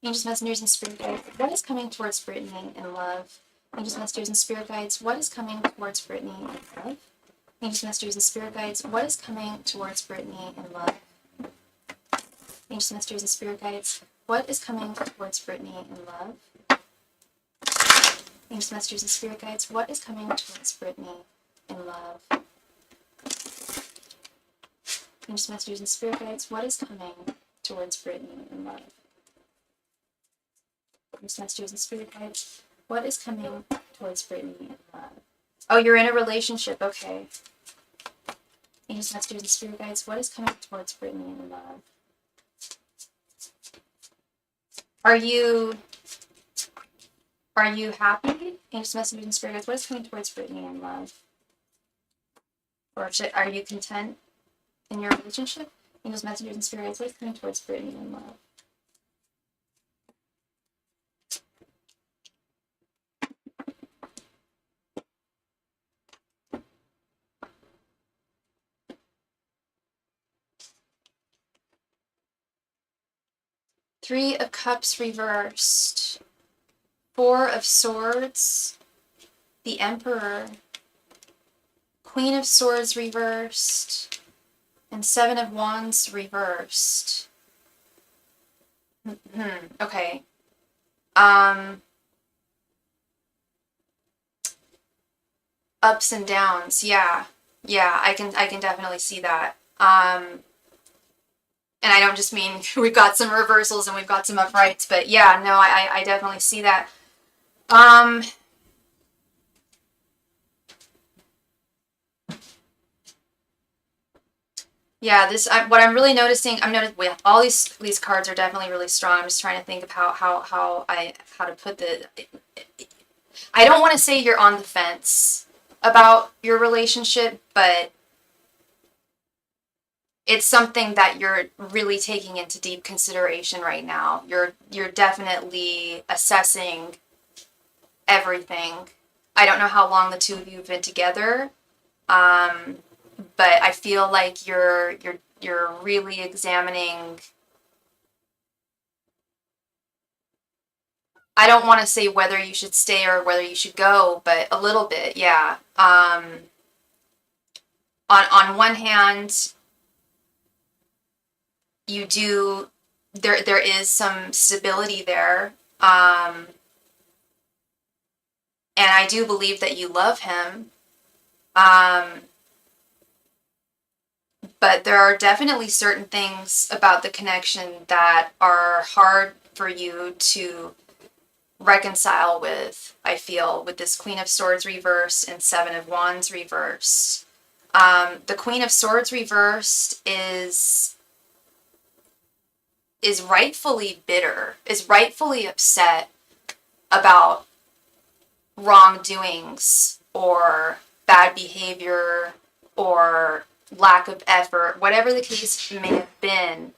angels, messengers, and spirit guides? What is coming towards Brittany in love? Angels, messengers, and spirit guides. What is coming towards Brittany in love? Angels, messengers, and spirit guides. What is coming towards Brittany in love? Angels, messengers, and spirit guides. What is coming towards Brittany in love? Angels, messengers, and spirit guides. What is coming towards Brittany in love? Ancient messages and spirit guides, what is coming towards Brittany in love? Ancient messages and spirit guides, what is coming towards Brittany in love? Oh, you're in a relationship, okay. Ancient messages and spirit guides, what is coming towards Brittany in love? Are you happy? Ancient messages and spirit guides, what is coming towards Brittany in love? Or are you content in your relationship? Angels, messengers, and spirit guides, what is coming towards Brittany in love? Three of Cups reversed. Four of Swords. The Emperor. Queen of Swords reversed. And Seven of Wands reversed. Okay. Ups and downs. Yeah, I can definitely see that. And I don't just mean we've got some reversals and we've got some uprights, but yeah, no, I definitely see that. Yeah, what I'm really noticing, well, all these cards are definitely really strong. I'm just trying to think of how to put I don't want to say you're on the fence about your relationship, but it's something that you're really taking into deep consideration right now. You're definitely assessing everything. I don't know how long the two of you have been together, but I feel like you're really examining. I don't want to say whether you should stay or whether you should go, but a little bit, yeah. On one hand, you do there is some stability there, and I do believe that you love him, but there are definitely certain things about the connection that are hard for you to reconcile with, I feel, with this Queen of Swords reversed and Seven of Wands reversed. The Queen of Swords reversed is rightfully bitter, is rightfully upset about wrongdoings or bad behavior or lack of effort, whatever the case may have been,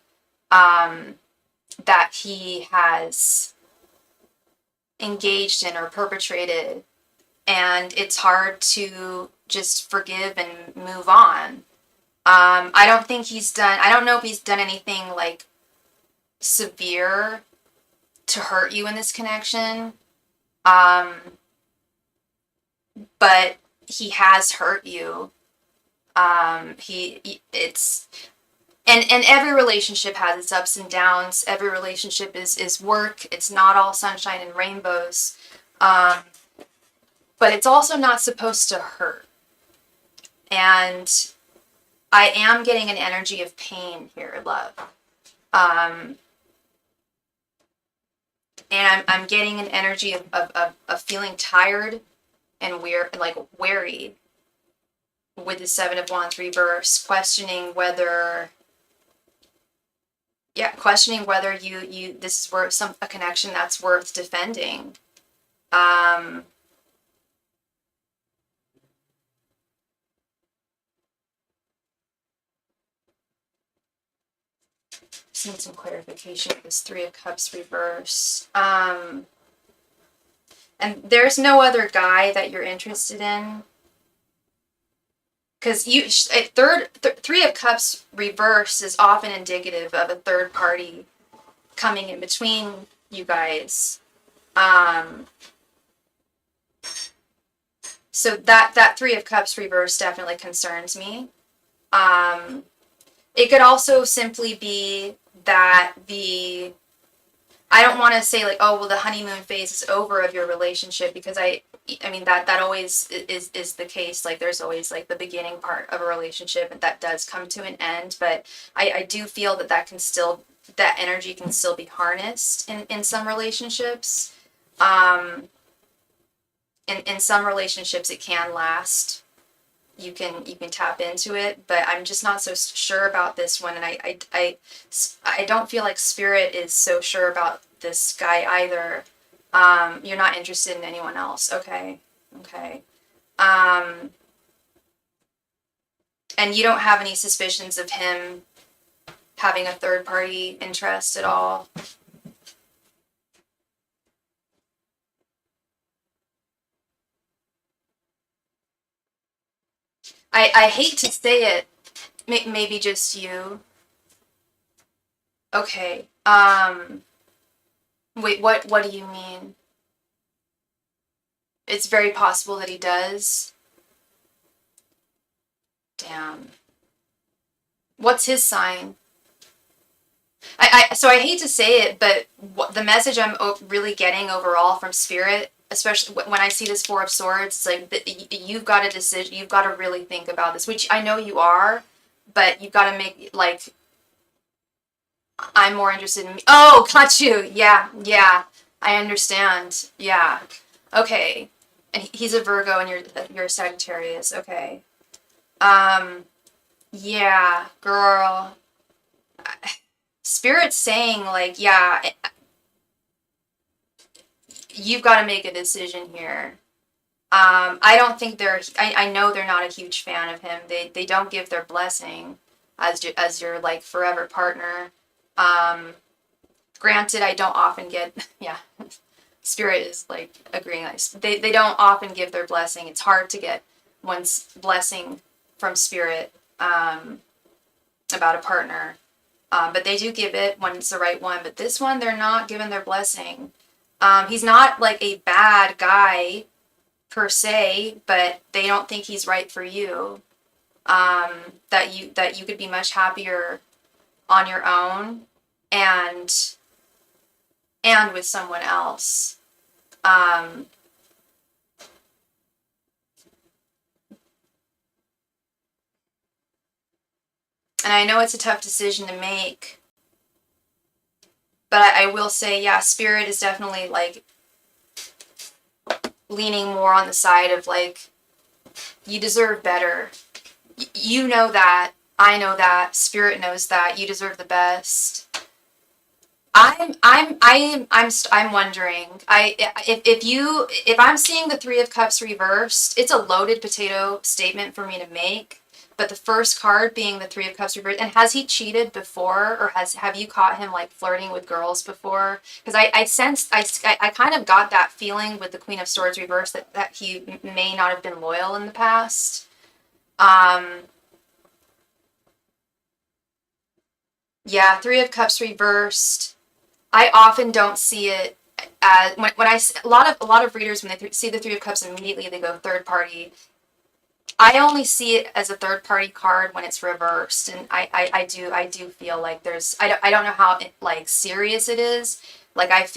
that he has engaged in or perpetrated, and it's hard to just forgive and move on. I don't know if he's done anything like severe to hurt you in this connection, but he has hurt you. And every relationship has its ups and downs. Every relationship is work. It's not all sunshine and rainbows. But it's also not supposed to hurt. And I am getting an energy of pain here, love. And I'm getting an energy of feeling tired and weary with the Seven of Wands reverse, questioning whether you this is worth a connection that's worth defending. Just need some clarification with this Three of Cups reverse. And there's no other guy that you're interested in. Because Three of Cups reverse is often indicative of a third party coming in between you guys. So that Three of Cups reverse definitely concerns me. It could also simply be that I don't want to say like, oh, well, the honeymoon phase is over of your relationship, because I mean that always is the case. Like there's always like the beginning part of a relationship and that does come to an end. But I do feel that that energy can still be harnessed in some relationships. In some relationships it can last. You can tap into it, but I'm just not so sure about this one, and I don't feel like Spirit is so sure about this guy either. You're not interested in anyone else. Okay. Okay. Um, and you don't have any suspicions of him having a third party interest at all. I hate to say it, maybe just you. Okay. Wait, what do you mean? It's very possible that he does. Damn. What's his sign? So I hate to say it, but the message I'm really getting overall from Spirit, especially when I see this Four of Swords, it's like you've got a decision. You've got to really think about this, which I know you are, but you've got to make like, I'm more interested in me. Oh, got you. Yeah, yeah. I understand. Yeah. Okay. And he's a Virgo, and you're a Sagittarius. Okay. Um. Yeah, girl. Spirit's saying like, yeah, you've got to make a decision here. I don't think I know they're not a huge fan of him. They don't give their blessing as your like forever partner. Um, Granted, I don't often get, yeah, Spirit is like agreeing. Like, they don't often give their blessing. It's hard to get one's blessing from Spirit about a partner. But they do give it when it's the right one. But this one, they're not giving their blessing. He's not like a bad guy per se, but they don't think he's right for you. That you could be much happier on your own and with someone else. Um, and I know it's a tough decision to make, but I will say, yeah, Spirit is definitely like leaning more on the side of like, you deserve better. You know that. I know that. Spirit knows that. You deserve the best. I'm wondering. If I'm seeing the Three of Cups reversed, it's a loaded potato statement for me to make. But the first card being the Three of Cups reversed, and has he cheated before, or have you caught him like flirting with girls before? Because I sensed I kind of got that feeling with the Queen of Swords reversed that he may not have been loyal in the past. Um, yeah, Three of Cups reversed. I often don't see it as when a lot of readers when they see the Three of Cups immediately they go third party. I only see it as a third party card when it's reversed, and I do feel like I don't know how like serious it is. Like I do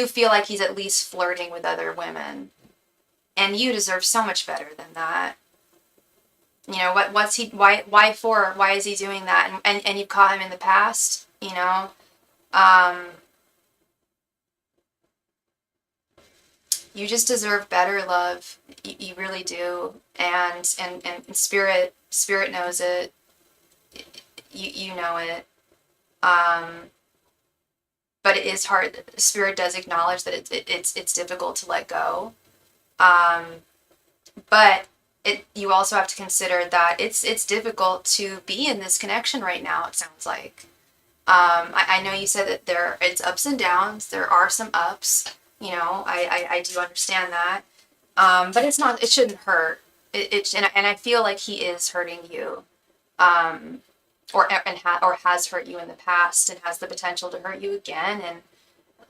feel like he's at least flirting with other women, and you deserve so much better than that. You know what's he why is he doing that? And you've caught him in the past, you know. Um, you just deserve better, love. You really do, and spirit knows it. You know it. Um, but it is hard. Spirit does acknowledge that it's difficult to let go. Um, but you also have to consider that it's difficult to be in this connection right now. It sounds like. I know you said that it's ups and downs. There are some ups. You know, I do understand that. But it shouldn't hurt. And I feel like he is hurting you. Um, or has hurt you in the past and has the potential to hurt you again. And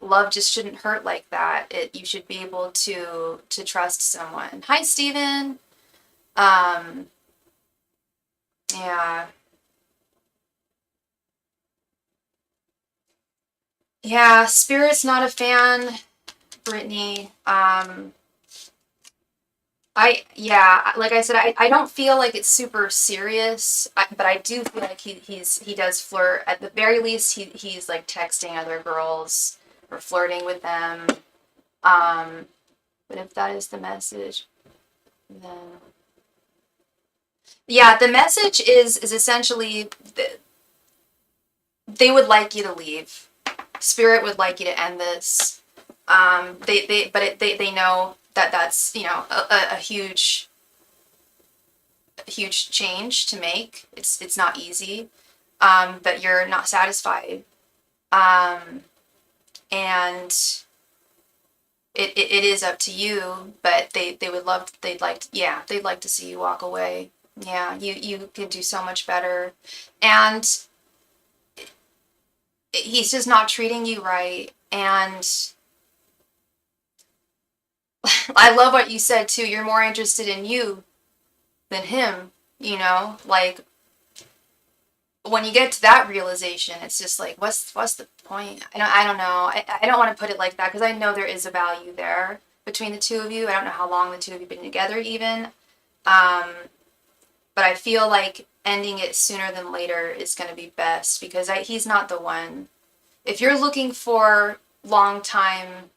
love just shouldn't hurt like that. You should be able to trust someone. Hi, Steven. Um, yeah. Yeah, Spirit's not a fan, Brittany. Like I said, I don't feel like it's super serious, but I do feel like he does flirt. At the very least, he's like texting other girls or flirting with them. Um, but if that is the message, then yeah, the message is essentially they would like you to leave. Spirit would like you to end this. They know that that's a huge change to make. It's not easy. That you're not satisfied. Um, and it is up to you, but they would love they'd like to see you walk away. Yeah, you could do so much better. And he's just not treating you right. And I love what you said too. You're more interested in you than him, like when you get to that realization, it's just like, what's the point? I don't know. I don't want to put it like that because I know there is a value there between the two of you. I don't know how long the two of you have been together even. Um, but I feel like ending it sooner than later is going to be best because he's not the one. If you're looking for long time,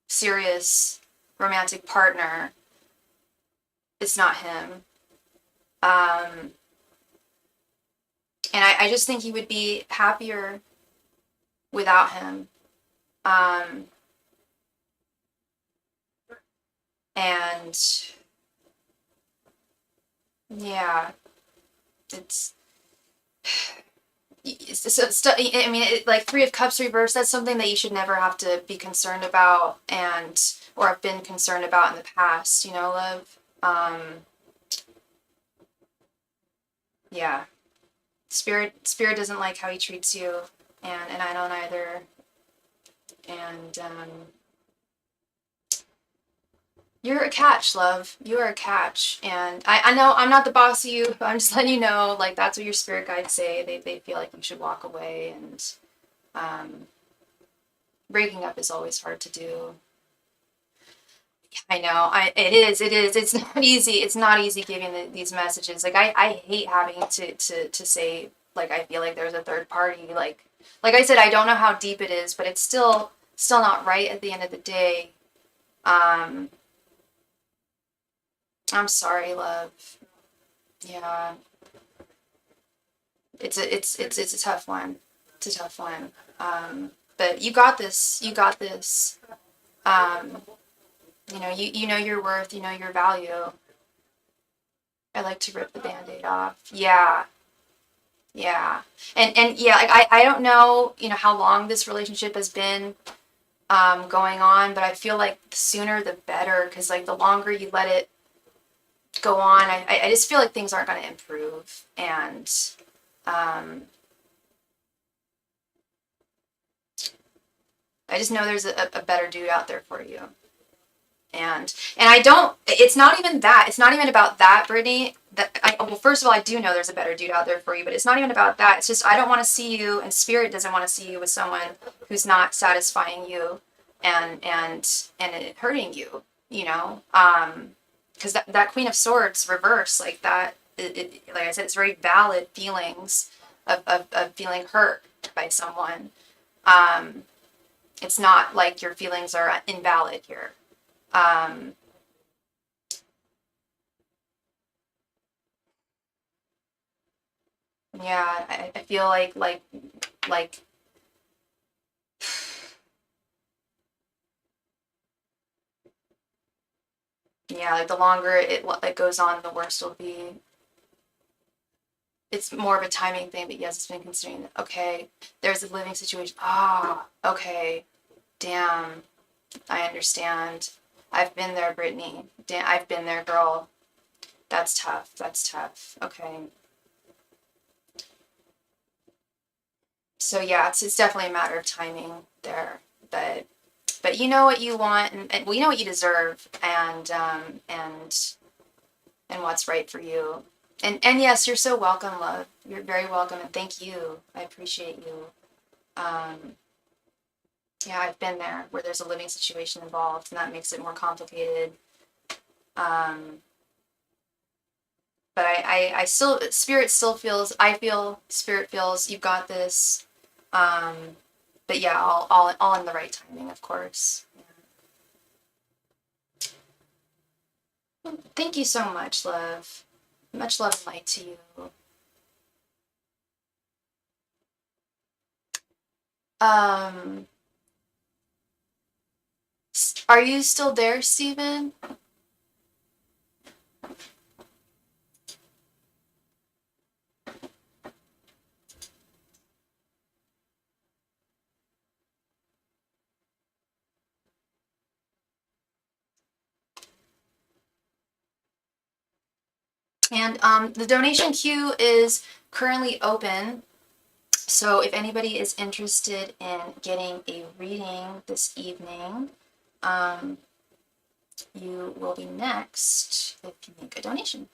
serious, romantic partner, it's not him. Um, and I just think you would be happier without him. Um, and yeah, it's, I mean, like Three of Cups reversed, that's something that you should never have to be concerned about and, or have been concerned about in the past, love. Yeah. Spirit doesn't like how he treats you, and I don't either. And, you're a catch, love. You are a catch. And I know I'm not the boss of you, but I'm just letting you know, like, that's what your spirit guides say. They feel like you should walk away. And um, breaking up is always hard to do. I know. It is. It's not easy. It's not easy giving these messages. Like, I hate having to say, like, I feel like there's a third party. Like I said, I don't know how deep it is, but it's still not right at the end of the day. Um, I'm sorry, love. Yeah. It's a tough one. It's a tough one. But you got this. You got this. Um, you know your worth. You know your value. I like to rip the band-aid off. Yeah, yeah, and yeah. Like I don't know. How long this relationship has been going on, but I feel like the sooner the better. Because like the longer you let it go on, I just feel like things aren't going to improve. And um, I just know there's a better dude out there for you. And I don't. It's not even that. It's not even about that, Brittany. Well, first of all, I do know there's a better dude out there for you, but it's not even about that. It's just I don't want to see you, and Spirit doesn't want to see you with someone who's not satisfying you, and it hurting you. Because that Queen of Swords reverse like that. Like I said, it's very valid feelings of feeling hurt by someone. Um, it's not like your feelings are invalid here. Um, yeah, I feel like yeah, like the longer it goes on, the worse it'll be. It's more of a timing thing, but yes, it's been considering that, okay, there's a living situation. Ah, okay, damn, I understand. I've been there, Brittany. Damn, I've been there, girl. That's tough. That's tough. Okay. So yeah, it's definitely a matter of timing there. But you know what you want, and well, you know what you deserve, and what's right for you. And yes, you're so welcome, love. You're very welcome, and thank you. I appreciate you. Um, Yeah, I've been there where there's a living situation involved, and that makes it more complicated. Um, but I still, spirit still feels, I feel, spirit feels, you've got this. Um, but yeah, all in the right timing, of course. Yeah. Thank you so much, love. Much love and light to you. Um, are you still there, Stephen? And the donation queue is currently open. So if anybody is interested in getting a reading this evening, um, you will be next if you make a donation.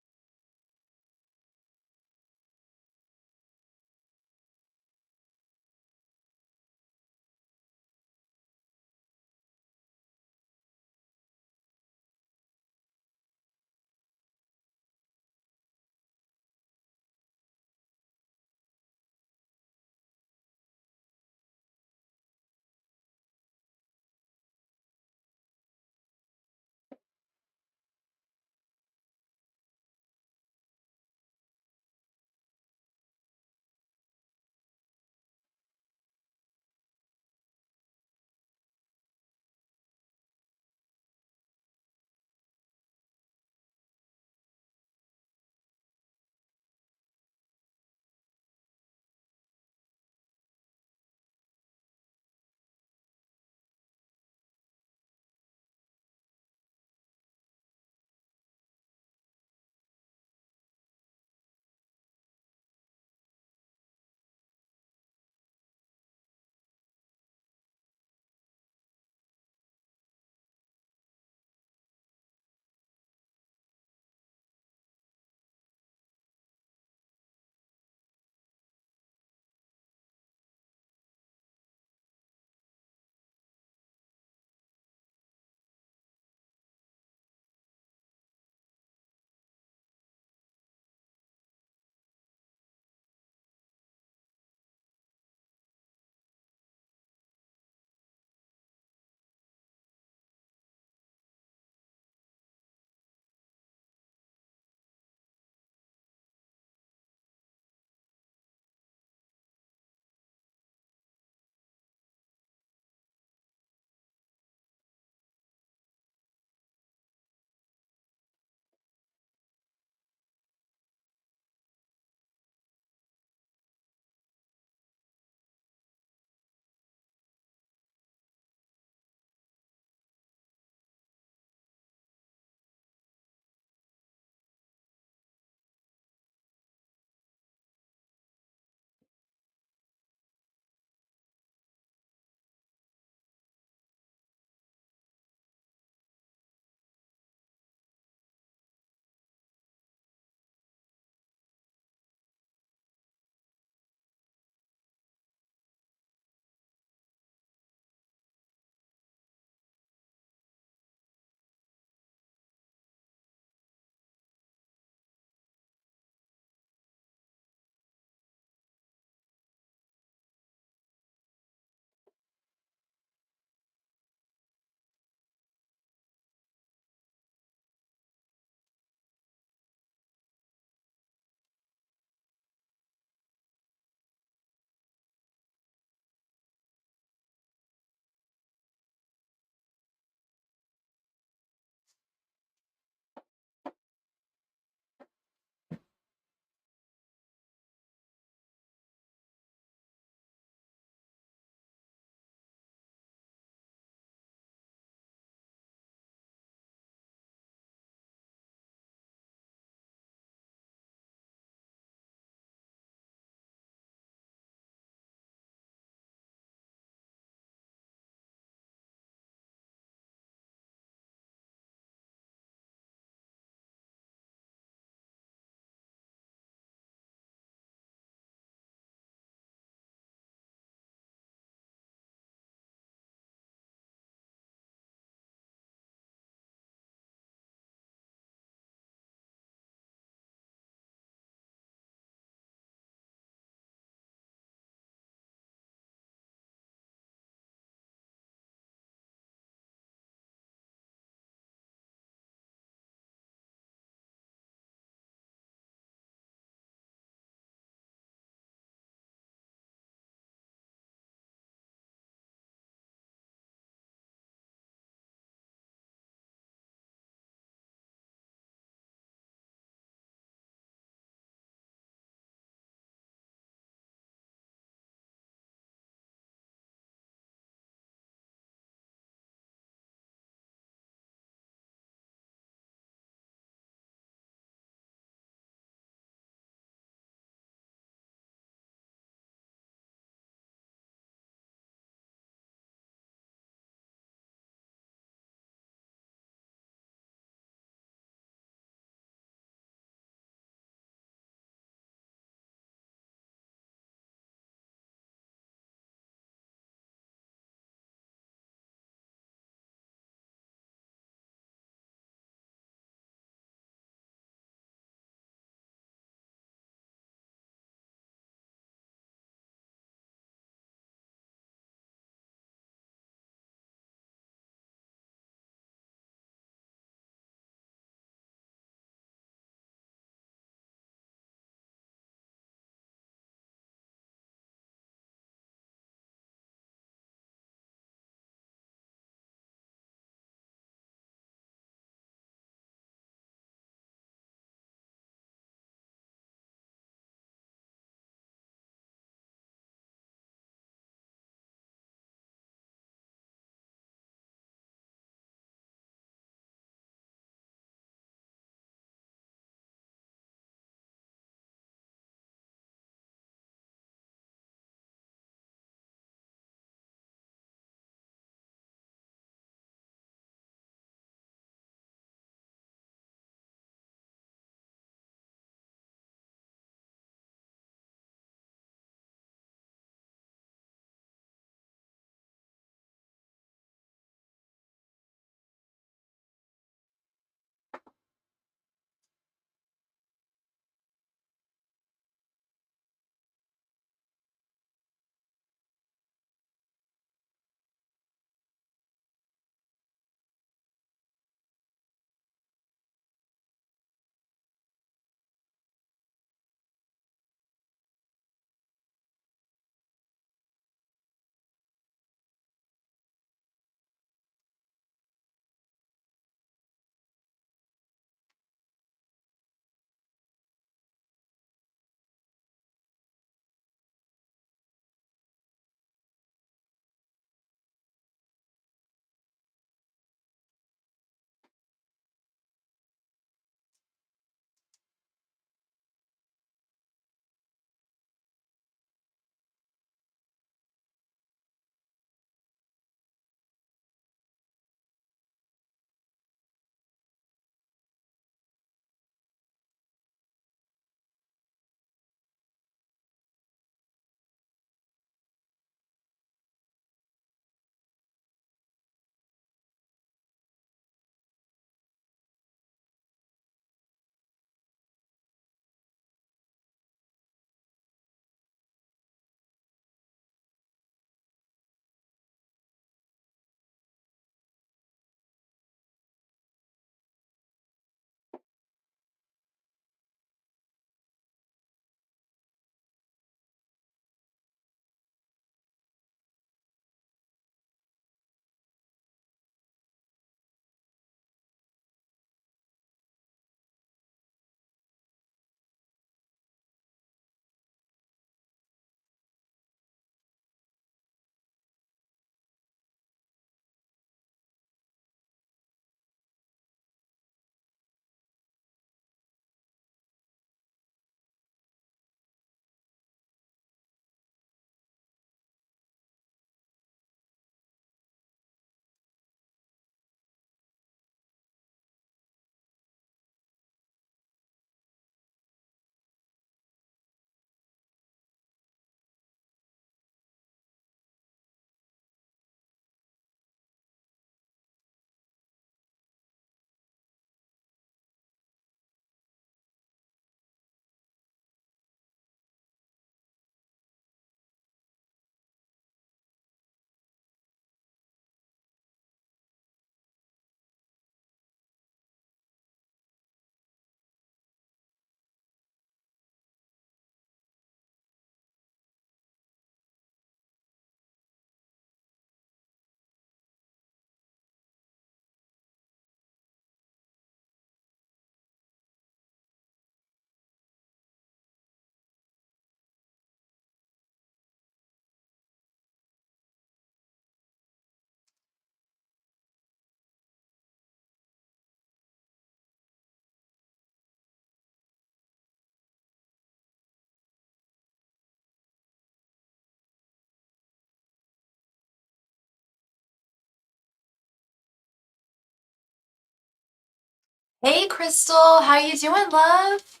Hey Crystal, how you doing, love?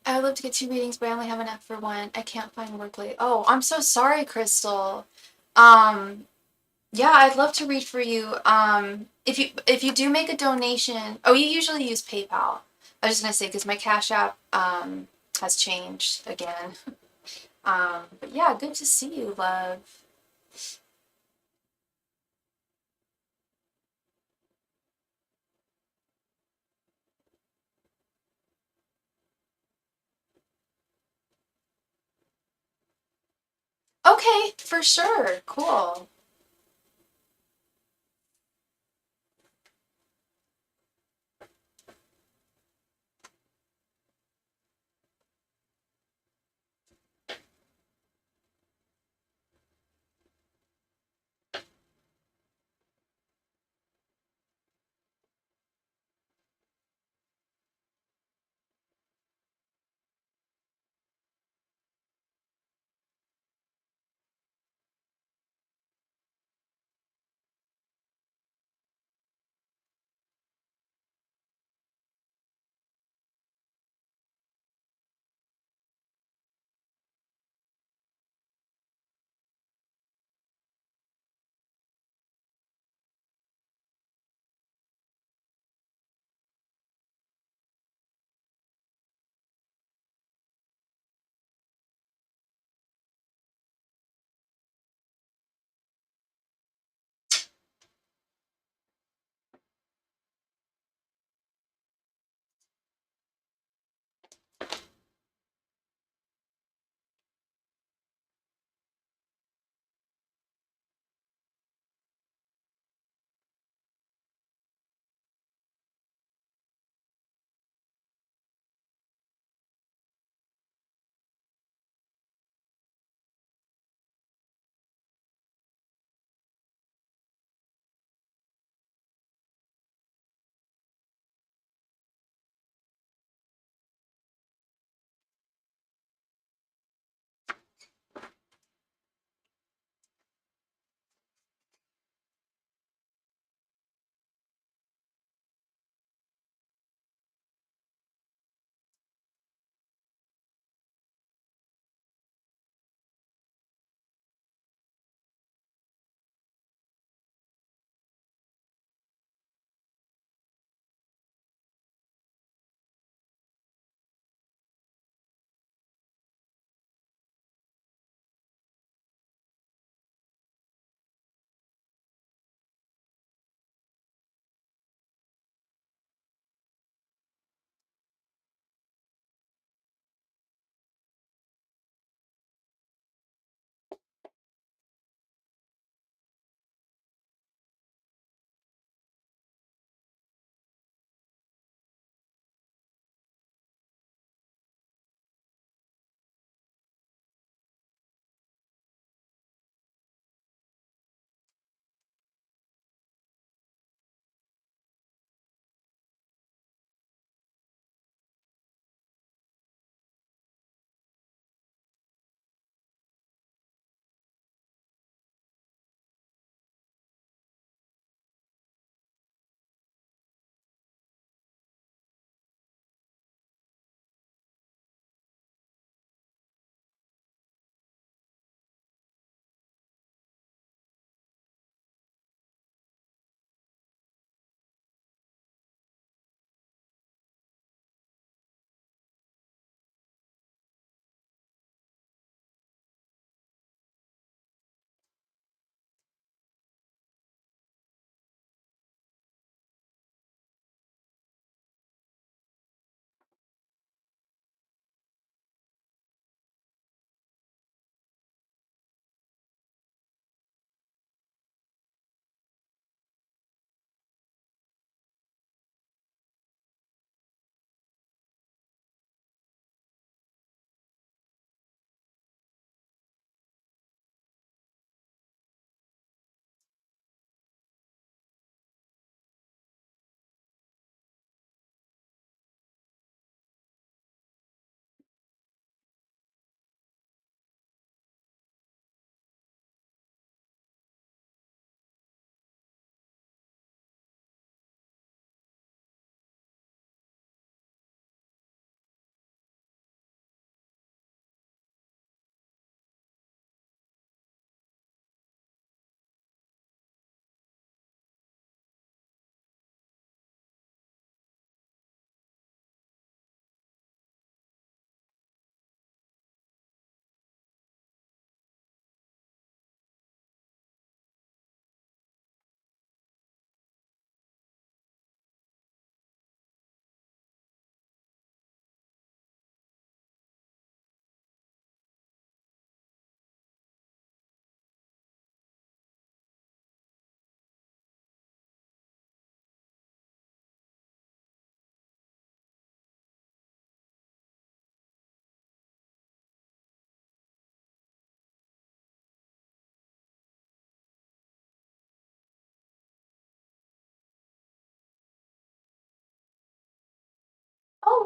I would love to get two readings, but I only have enough for one. I can't find work late. Oh, I'm so sorry, Crystal. Um, yeah, I'd love to read for you. If you do make a donation, oh, you usually use PayPal. I was just gonna say because my Cash App has changed again. But yeah, good to see you, love. Okay, for sure. Cool.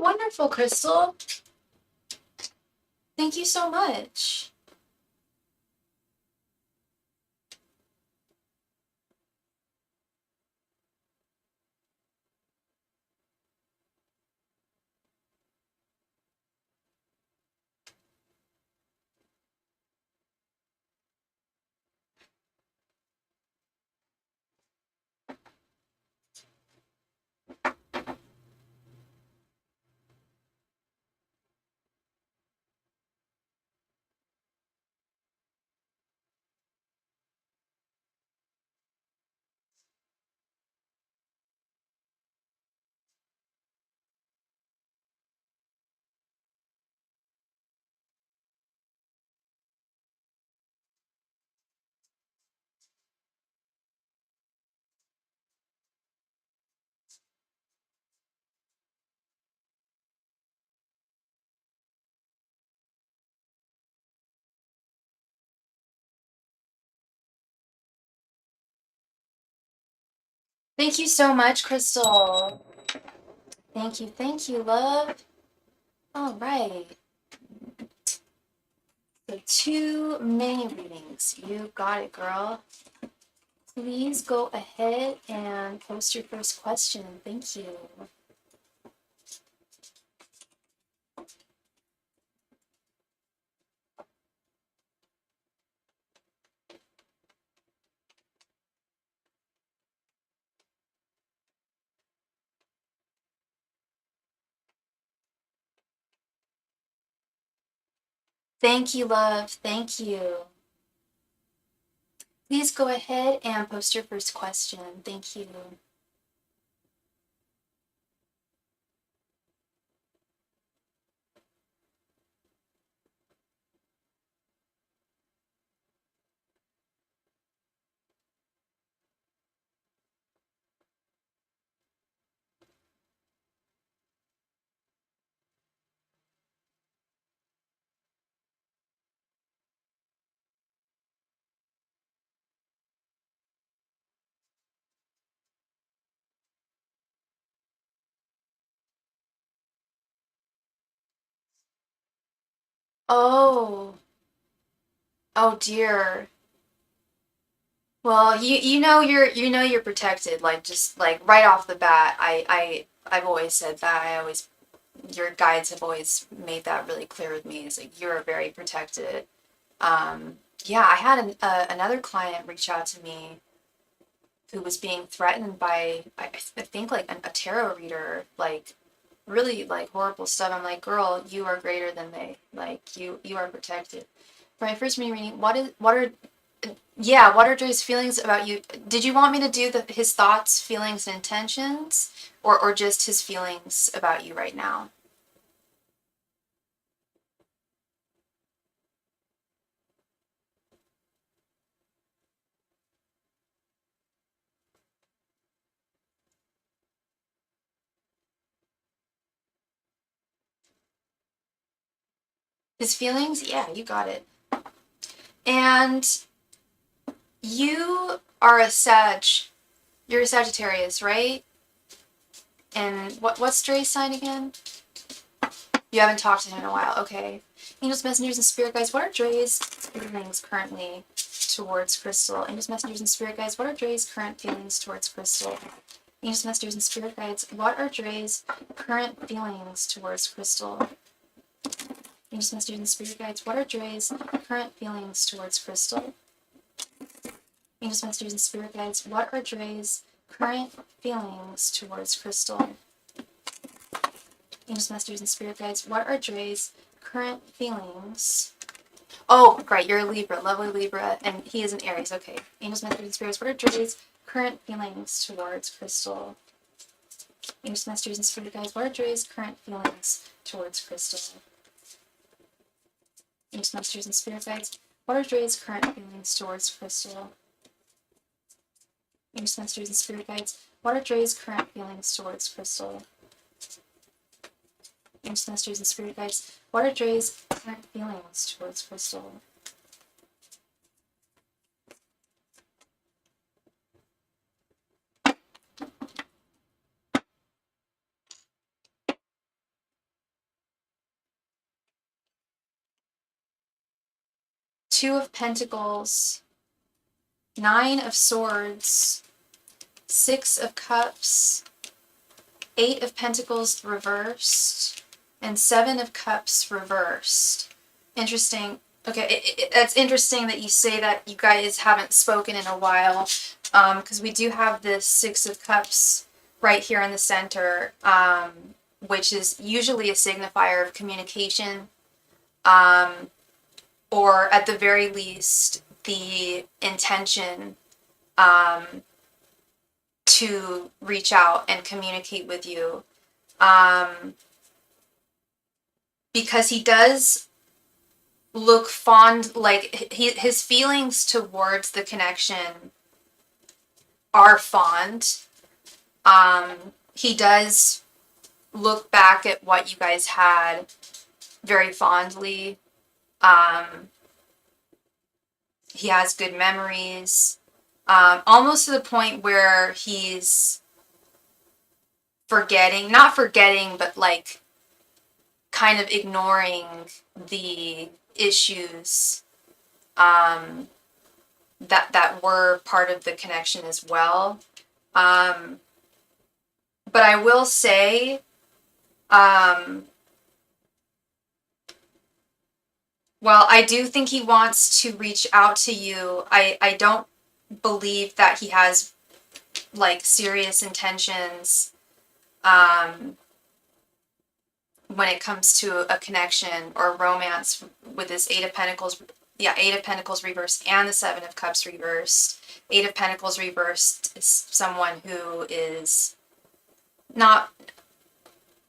wonderful, Crystal. Thank you so much. Thank you so much, Crystal. Thank you, love. All right. So 2 mini readings. You got it, girl. Please go ahead and post your first question. Thank you. Thank you, love. Thank you. Please go ahead and post your first question. Thank you. Oh, oh dear. Well, you're protected. Like just like right off the bat, I've always said that. Your guides have always made that really clear with me. Is like you're very protected. Yeah, I had another client reach out to me who was being threatened by I think like a tarot reader, like really like horrible stuff. I'm like, girl, you are greater than they. Like you are protected. For my first reading, what are Dre's feelings about you? Did you want me to do his thoughts, feelings, and intentions, or just his feelings about you right now? His feelings? Yeah, you got it. And you are a Sag. You're a Sagittarius, right? And what's Dre's sign again? You haven't talked to him in a while. Okay. Angels, messengers, and spirit guides, what are Dre's feelings currently towards Crystal? Angels, messengers, and spirit guides, what are Dre's current feelings towards Crystal? Angels, messengers, and spirit guides, what are Dre's current feelings towards Crystal? Angels, messengers, and spirit guides, what are Dre's current feelings towards Crystal? Angels, messengers, and spirit guides, what are Dre's current feelings towards Crystal? Angels, messengers, and spirit guides, what are Dre's current feelings? Oh, great, you're a Libra, lovely Libra, and he is an Aries, okay. Angels, messengers, and spirits, what are Dre's current feelings towards Crystal? Angels, messengers, and spirit guides, what are Dre's current feelings towards Crystal? Angels, messengers, and spirit guides, what are Dre's current feelings towards Crystal? Angels, messengers, and spirit guides, what are Dre's current feelings towards Crystal? Angels, messengers, and spirit guides, what are Dre's current feelings towards Crystal? Two of Pentacles, Nine of Swords, Six of Cups, Eight of Pentacles reversed, and Seven of Cups reversed. Interesting. Okay, it's interesting that you say that you guys haven't spoken in a while, because we do have this Six of Cups right here in the center, which is usually a signifier of communication, or at the very least, the intention to reach out and communicate with you. Because he does look fond, like his feelings towards the connection are fond. He does look back at what you guys had very fondly. He has good memories, almost to the point where he's not forgetting, but like kind of ignoring the issues that were part of the connection as well. But I will say, well, I do think he wants to reach out to you. I don't believe that he has like serious intentions when it comes to a connection or romance with this Eight of Pentacles. Yeah, Eight of Pentacles reversed and the Seven of Cups reversed. Eight of Pentacles reversed is someone who is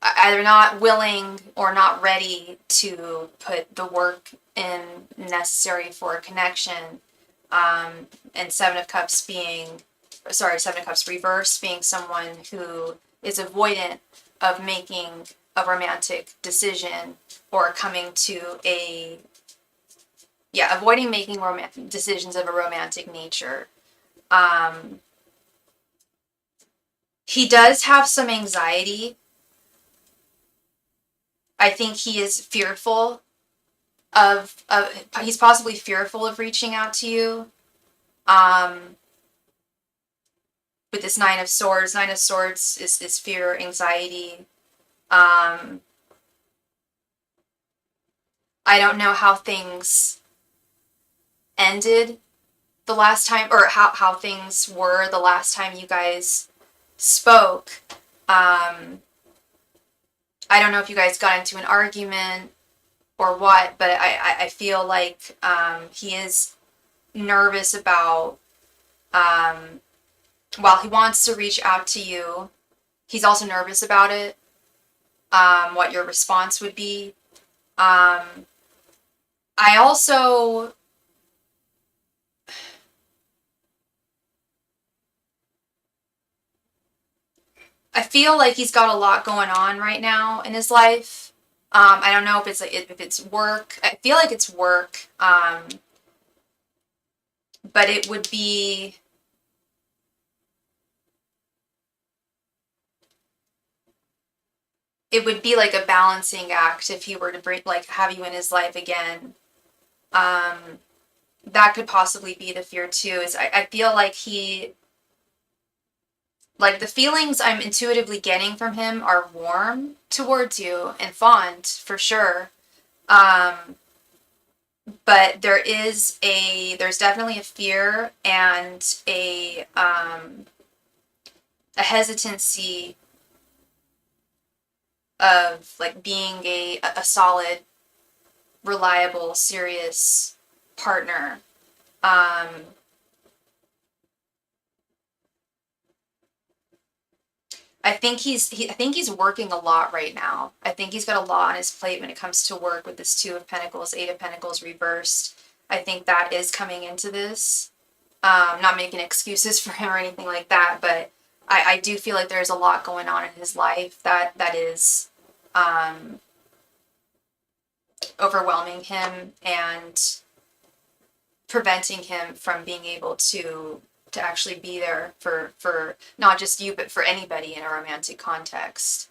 either not willing or not ready to put the work in necessary for a connection. And Seven of Cups reversed being someone who is avoidant of making a romantic decision or coming to avoiding making decisions of a romantic nature. He does have some anxiety. I think he is fearful he's possibly fearful of reaching out to you. With this Nine of Swords is fear, anxiety. I don't know how things ended the last time, or how things were the last time you guys spoke. I don't know if you guys got into an argument or what, but I feel like he is nervous about, while he wants to reach out to you, he's also nervous about it, what your response would be. I feel like he's got a lot going on right now in his life. I don't know if it's work. I feel like it's work. But it would be like a balancing act if he were to have you in his life again. That could possibly be the fear too. I feel like the feelings I'm intuitively getting from him are warm towards you and fond, for sure. But there's definitely a fear and a hesitancy of like being a solid, reliable, serious partner. I think he's working a lot right now. I think he's got a lot on his plate when it comes to work with this Two of Pentacles, Eight of Pentacles reversed. I think that is coming into this. Not making excuses for him or anything like that, but I do feel like there's a lot going on in his life that is overwhelming him and preventing him from being able to actually be there for not just you, but for anybody in a romantic context.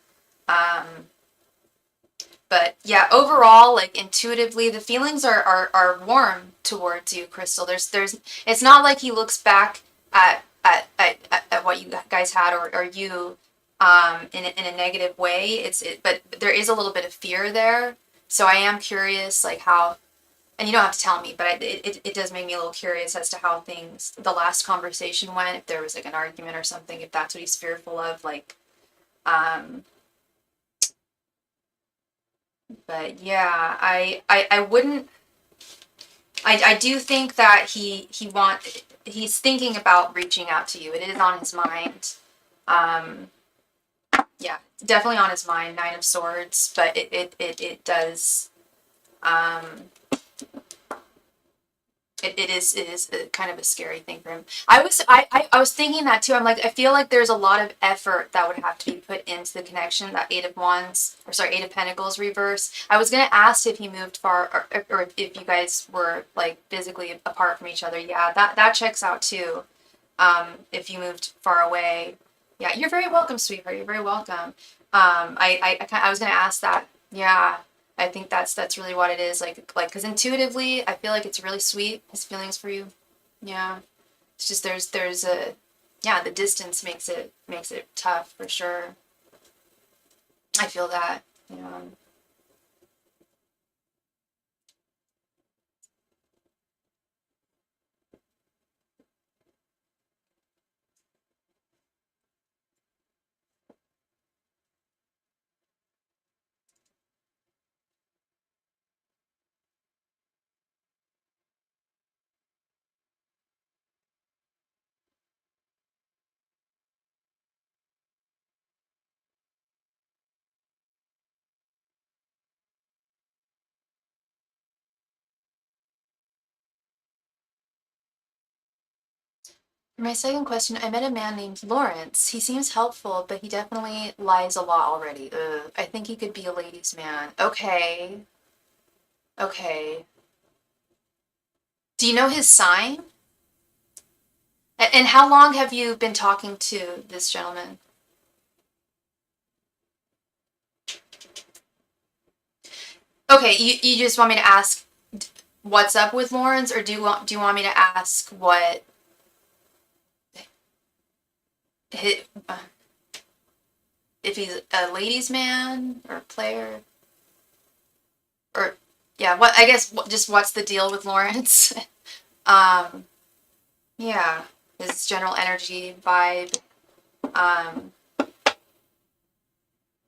But yeah, overall, like intuitively, the feelings are warm towards you, Crystal. It's not like he looks back at what you guys had or you in a negative way. But there is a little bit of fear there. So I am curious, like how, and you don't have to tell me, but it does make me a little curious as to how the last conversation went, if there was like an argument or something, if that's what he's fearful of, like, but yeah, I wouldn't, I do think that he's thinking about reaching out to you. It is on his mind. Yeah, definitely on his mind, Nine of Swords, but it does, it is a kind of a scary thing for him. I was thinking that too. I'm like, I feel like there's a lot of effort that would have to be put into the connection. That Eight of Pentacles reverse. I was gonna ask if he moved far, or if you guys were like physically apart from each other. Yeah, that checks out too. If you moved far away, yeah, you're very welcome, sweetheart. You're very welcome. I was gonna ask that. Yeah. I think that's really what it is. Like, because intuitively, I feel like it's really sweet, his feelings for you. Yeah. It's just there's a, yeah, the distance makes it tough for sure. I feel that, you know. For my second question, I met a man named Lawrence. He seems helpful, but he definitely lies a lot already. Ugh. I think he could be a ladies' man. Okay. Okay. Do you know his sign? And how long have you been talking to this gentleman? Okay, you just want me to ask what's up with Lawrence, or do you want me to ask what his, if he's a ladies' man or a player, or yeah, what I guess just what's the deal with Lawrence? um, yeah, his general energy, vibe, um,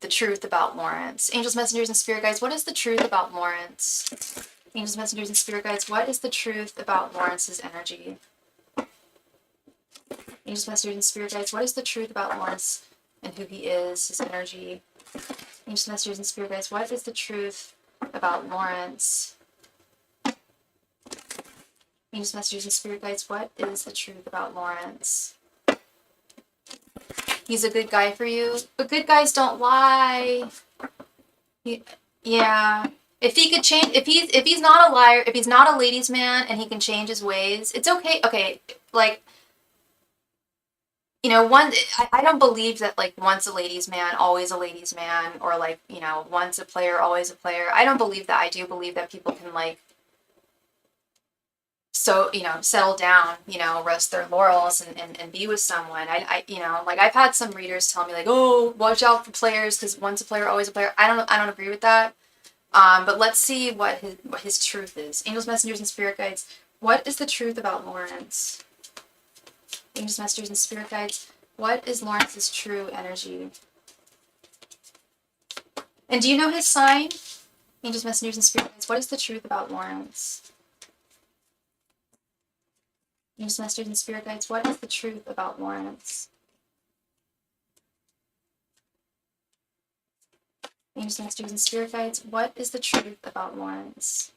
the truth about Lawrence. Angels, messengers, and spirit guides. What is the truth about Lawrence? Angels, messengers, and spirit guides. What is the truth about Lawrence's energy? Angels, messengers, and spirit guides. What is the truth about Lawrence and who he is, his energy? Angels, messengers, and spirit guides. What is the truth about Lawrence? Angels, messengers, and spirit guides. What is the truth about Lawrence? He's a good guy for you, but good guys don't lie. Yeah. If he could change, if he's not a liar, if he's not a ladies' man, and he can change his ways, it's okay. Okay, like, I don't believe that, like, once a ladies' man, always a ladies' man, or, like, once a player, always a player. I don't believe that. I do believe that people can, like, so, settle down, rest their laurels and be with someone. Like, I've had some readers tell me, like, oh, watch out for players, because once a player, always a player. I don't agree with that. But let's see what his truth is. Angels, messengers, and spirit guides. What is the truth about Lawrence? Angels, messengers, and spirit guides. What is Lawrence's true energy? And do you know his sign? Angels, messengers, and spirit guides. What is the truth about Lawrence? Angels, messengers, and spirit guides. What is the truth about Lawrence? Angels, messengers, and spirit guides. What is the truth about Lawrence?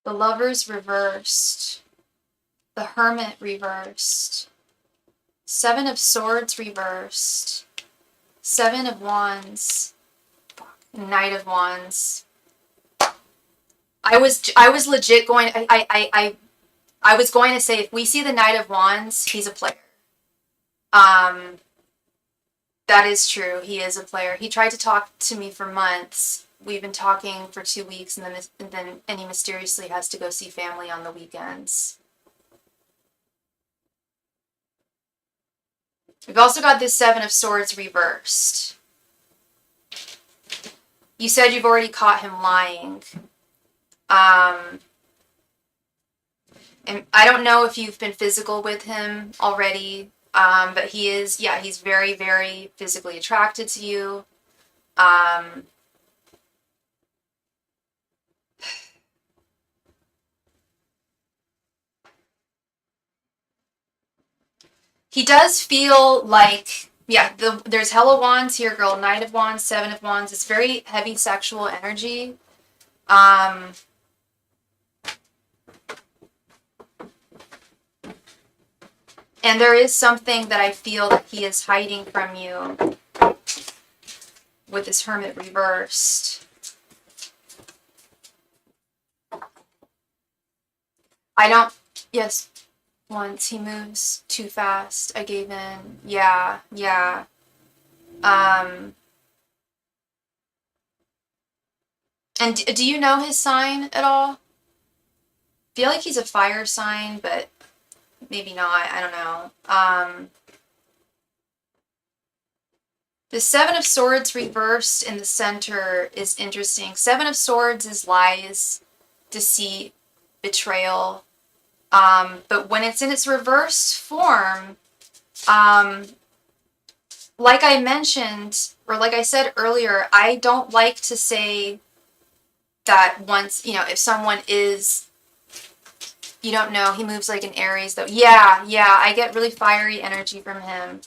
The Lovers reversed. The Hermit reversed. Seven of Swords reversed. Seven of Wands. Fuck. Knight of Wands. I was legit going, I was going to say, if we see the Knight of Wands, he's a player. That is true. He is a player. He tried to talk to me for months. We've been talking for 2 weeks, and he mysteriously has to go see family on the weekends. We've also got this Seven of Swords reversed. You said you've already caught him lying. And I don't know if you've been physical with him already, but he is, yeah, he's very, very physically attracted to you. He does feel like, yeah, there's hella wands here, girl. Knight of Wands, Seven of Wands. It's very heavy sexual energy. And there is something that I feel that he is hiding from you with this Hermit reversed. I don't, yes, once he moves too fast, I gave in. Yeah, yeah. And do you know his sign at all? I feel like he's a fire sign, but maybe not. I don't know. The Seven of Swords reversed in the center is interesting. Seven of Swords is lies, deceit, betrayal. But when it's in its reversed form, like I mentioned, or like I said earlier, I don't like to say that once, if someone is, you don't know, he moves like an Aries, though. Yeah, I get really fiery energy from him.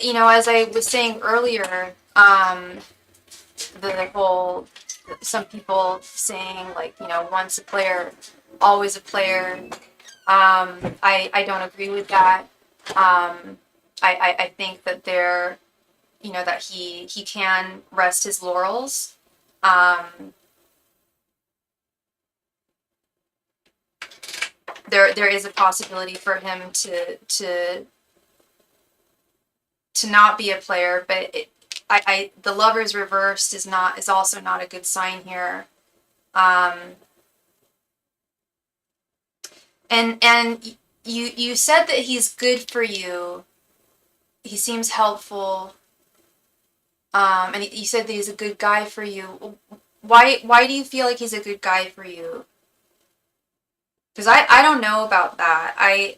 As I was saying earlier, the whole, some people saying, like, once a player, always a player. I don't agree with that. I think that that he can rest his laurels. There is a possibility for him to not be a player, but the Lovers reversed is also not a good sign here. And you said that he's good for you. He seems helpful. And you said that he's a good guy for you. Why do you feel like he's a good guy for you? Because I don't know about that.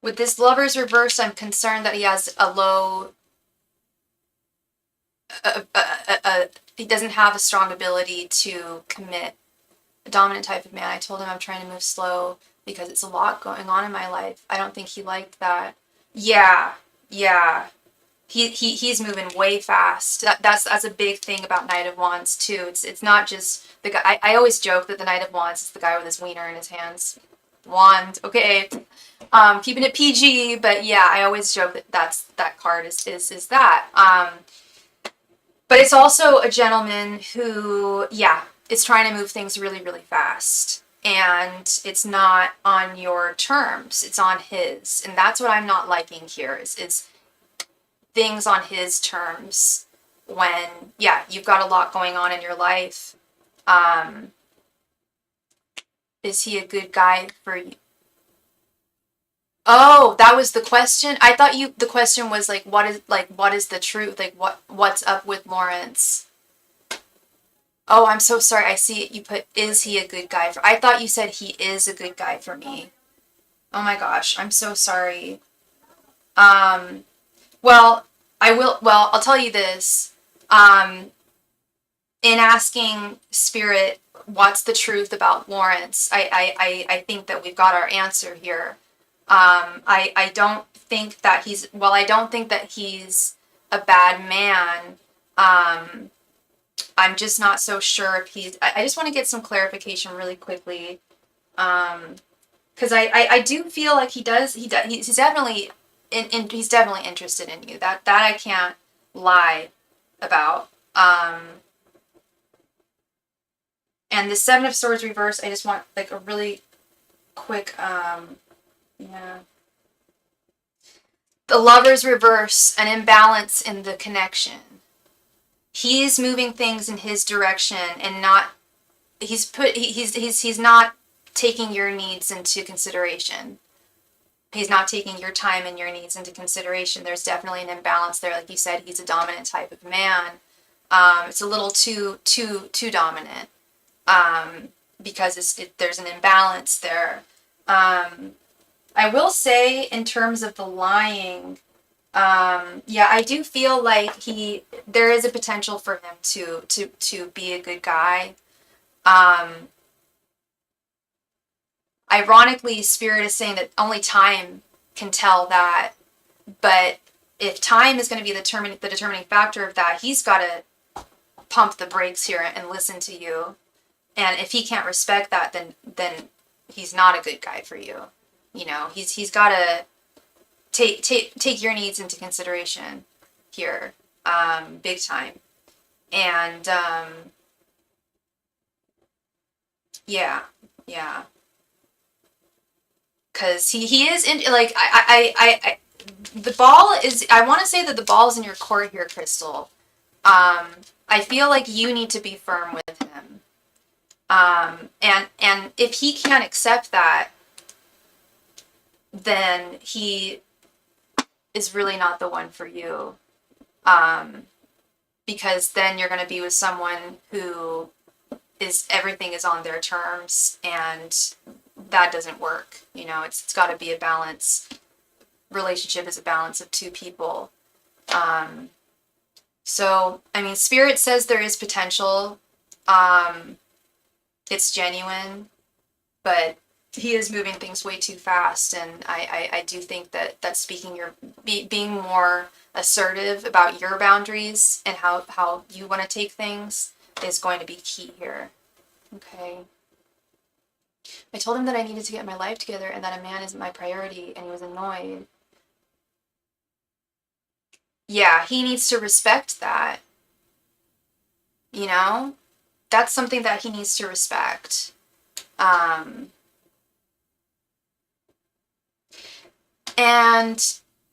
With this Lovers reversed, I'm concerned that he has a low, he doesn't have a strong ability to commit. A dominant type of man. I told him I'm trying to move slow because it's a lot going on in my life. I don't think he liked that. Yeah. He's moving way fast. That's a big thing about Knight of Wands too. It's not just the guy. I always joke that the Knight of Wands is the guy with his wiener in his hands. Wand. Okay. Keeping it PG, but yeah, I always joke that card is that. But it's also a gentleman who, yeah, is trying to move things really, really fast. And it's not on your terms. It's on his. And that's what I'm not liking here is things on his terms when, yeah, you've got a lot going on in your life. Is he a good guy for you? Oh, that was the question? I thought the question was like, what is the truth? Like, what's up with Lawrence? Oh, I'm so sorry. I see you put, is he a good guy for, I thought you said he is a good guy for me. Oh my gosh, I'm so sorry. Well, I'll tell you this. In asking Spirit, what's the truth about Lawrence, I think that we've got our answer here. I don't think that I don't think that he's a bad man. I'm just not so sure if I just want to get some clarification really quickly. Because I do feel like he's definitely he's definitely interested in you. That I can't lie about. And the Seven of Swords reverse, I just want like a really quick yeah. The Lovers reverse, an imbalance in the connection. He's moving things in his direction and not he's not taking your needs into consideration. He's not taking your time and your needs into consideration. There's definitely an imbalance there. Like you said, he's a dominant type of man. It's a little too dominant, because there's an imbalance there. I will say, in terms of the lying, yeah, I do feel like there is a potential for him to be a good guy. Ironically, Spirit is saying that only time can tell that, but if time is going to be the determining factor of that, he's got to pump the brakes here and listen to you. And if he can't respect that, then he's not a good guy for you. You know, he's got to take your needs into consideration here, big time. And yeah, yeah, because he is in like the ball is. I want to say that the ball is in your court here, Crystal. I feel like you need to be firm with him. And if he can't accept that, then he is really not the one for you. Because then you're going to be with someone who everything is on their terms, and that doesn't work. You know, it's got to be a balance. Relationship is a balance of two people. So, I mean, Spirit says there is potential. It's genuine, but he is moving things way too fast, and I do think that speaking being more assertive about your boundaries and how you want to take things is going to be key here. Okay. I told him that I needed to get my life together and that a man isn't my priority, and he was annoyed. Yeah, he needs to respect that. You know? That's something that he needs to respect. And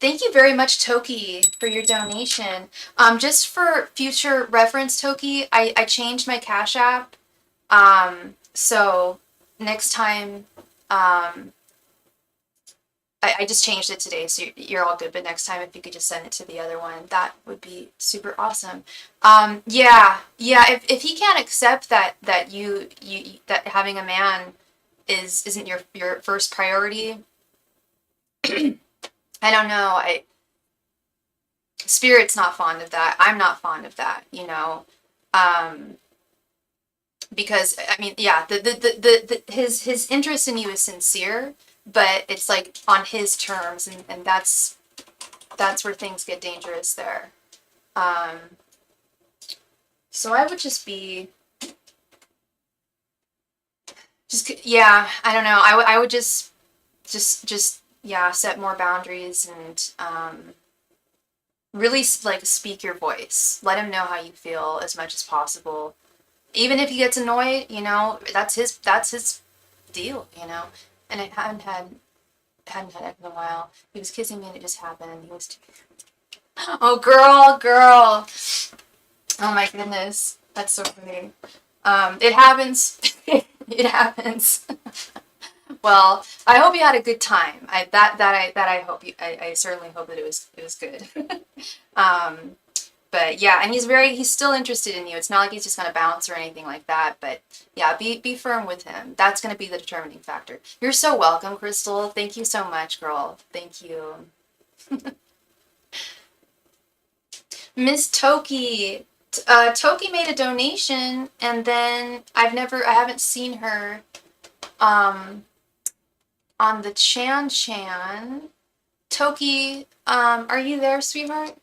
thank you very much, Toki, for your donation. Just for future reference, Toki, I changed my Cash App. So next time, I just changed it today, so you're all good. But next time, if you could just send it to the other one, that would be super awesome. Yeah. If he can't accept that you that having a man isn't your first priority, I don't know. Spirit's not fond of that. I'm not fond of that. You know, because I mean, yeah, his interest in you is sincere, but it's like on his terms, and that's where things get dangerous there. So I would just yeah, I don't know. I would just yeah, set more boundaries and really like speak your voice. Let him know how you feel as much as possible. Even if he gets annoyed, you know, that's his deal, you know. And I hadn't had it in a while. He was kissing me and it just happened. He was too... Oh, girl. Oh my goodness. That's so funny. It happens. It happens. Well, I hope you had a good time. I hope you. I certainly hope that it was good. But yeah, and he's still interested in you. It's not like he's just gonna bounce or anything like that. But yeah, be firm with him. That's gonna be the determining factor. You're so welcome, Crystal. Thank you so much, girl. Thank you. Miss Toki. Toki made a donation, and then I haven't seen her on the Chan. Toki, are you there, sweetheart?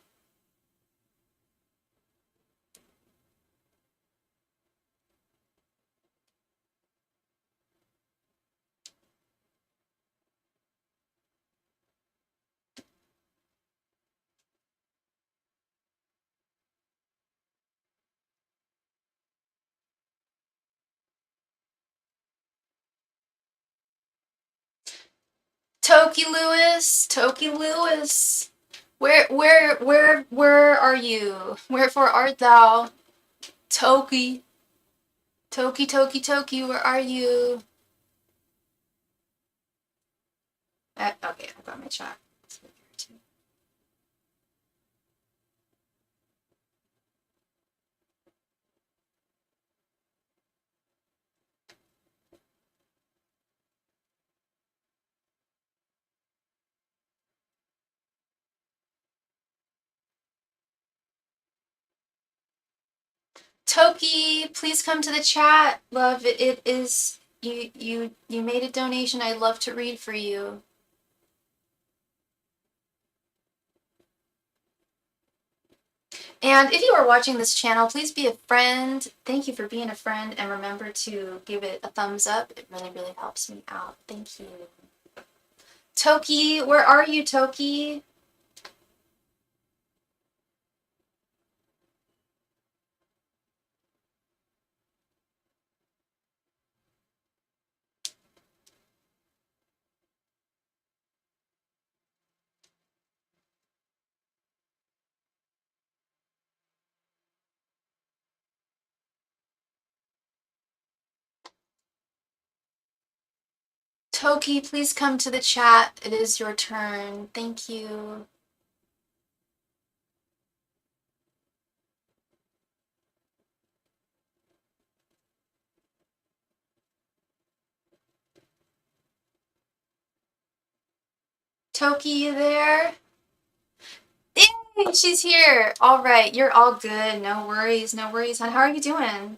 Toki Lewis, Toki Lewis. Where are you? Wherefore art thou? Toki. Toki, Toki, Toki, where are you? Okay, I've got my chat. Toki, please come to the chat, love. It is you made a donation. I'd love to read for you. And if you are watching this channel, please be a friend. Thank you for being a friend, and remember to give it a thumbs up. It really, really helps me out. Thank you. Toki, where are you, Toki? Toki, please come to the chat. It is your turn. Thank you. Toki, you there? Yay, she's here. All right, you're all good. No worries, no worries. Hon, how are you doing?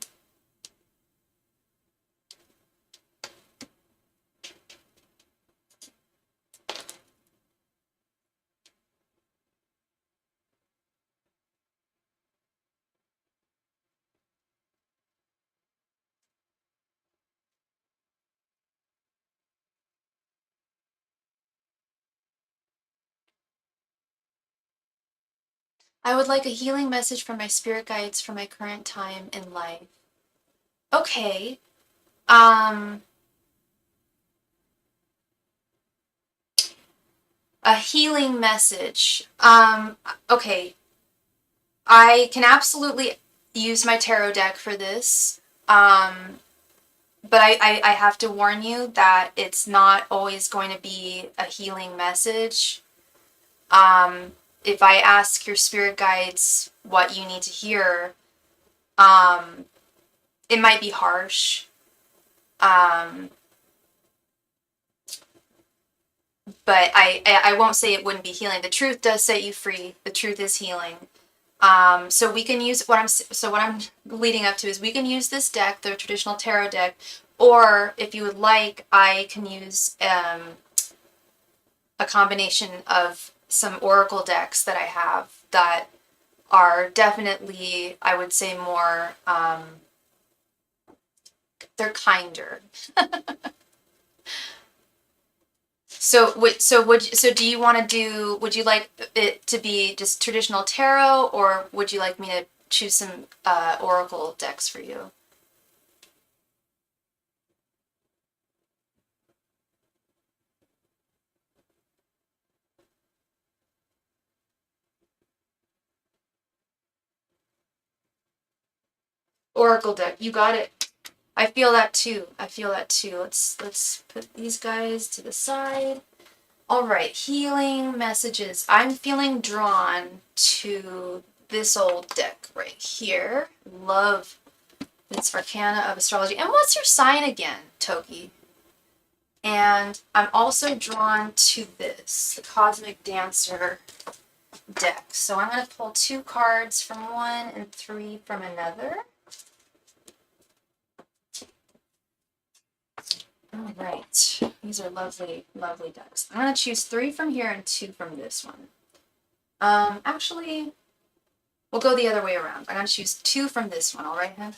I would like a healing message from my spirit guides for my current time in life. Okay. A healing message. Okay. I can absolutely use my tarot deck for this. But I have to warn you that it's not always going to be a healing message. If I ask your spirit guides what you need to hear, it might be harsh. But I won't say it wouldn't be healing. The truth does set you free. The truth is healing. So we can use what I'm leading up to is we can use this deck, the traditional tarot deck, or if you would like, I can use a combination of some oracle decks that I have that are definitely, I would say, more they're kinder. So do you want to do, would you like it to be just traditional tarot, or would you like me to choose some oracle decks for you? Oracle deck, you got it. I feel that too. I feel that too. Let's put these guys to the side. All right, healing messages. I'm feeling drawn to this old deck right here. Love this Arcana of Astrology. And what's your sign again, Toki? And I'm also drawn to this, the Cosmic Dancer deck. So I'm going to pull 2 cards from one and 3 from another. All right, these are lovely, lovely decks. I'm going to choose 3 from here and 2 from this one. Actually, we'll go the other way around. I'm going to choose 2 from this one, all right, Hen?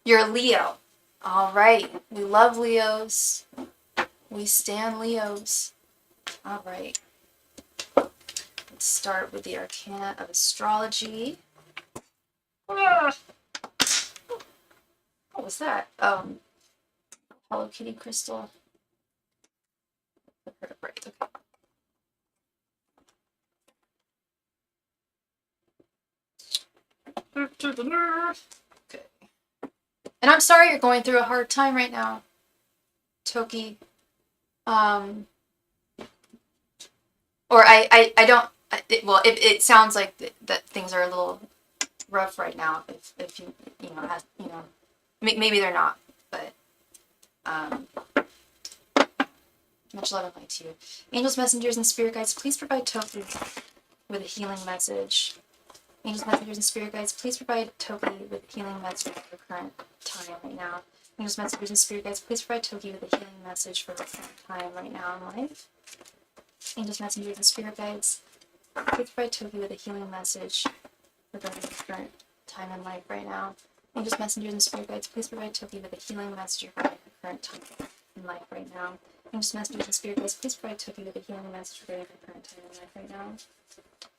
You're a Leo. All right, we love Leos. We stan Leos. All right. Let's start with the Arcana of Astrology. What was that? Hello Kitty crystal. Put her to break. Okay. And I'm sorry you're going through a hard time right now, Toki. Or I don't. Well, it sounds like that things are a little rough right now. If you know maybe they're not, but much love and light to you. Angels, messengers, and spirit guides, please provide Toki with a healing message. Angels, messengers, and spirit guides, please provide Toki with a healing message for the current time right now. Angels, messengers, and spirit guides, please provide Toki with a healing message for the current time right now in life. Angels, messengers, and spirit guides, please provide Toki with a healing message regarding the current time in life right now. Angels, messengers, and spirit guides, please provide Toki with a healing message regarding the current time in life right now. Angels, messengers, and spirit guides, please provide Toki with a healing message regarding the current time in life right now.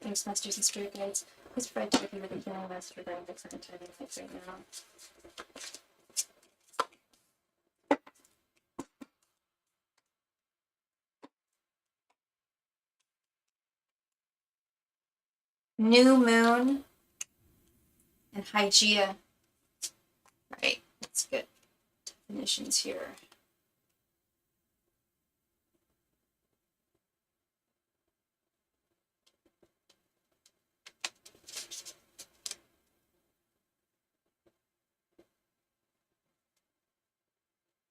Angels, messengers, and spirit guides, please provide Toki with a healing message regarding the current time in life right now. New moon and Hygeia. Right, that's good definitions here.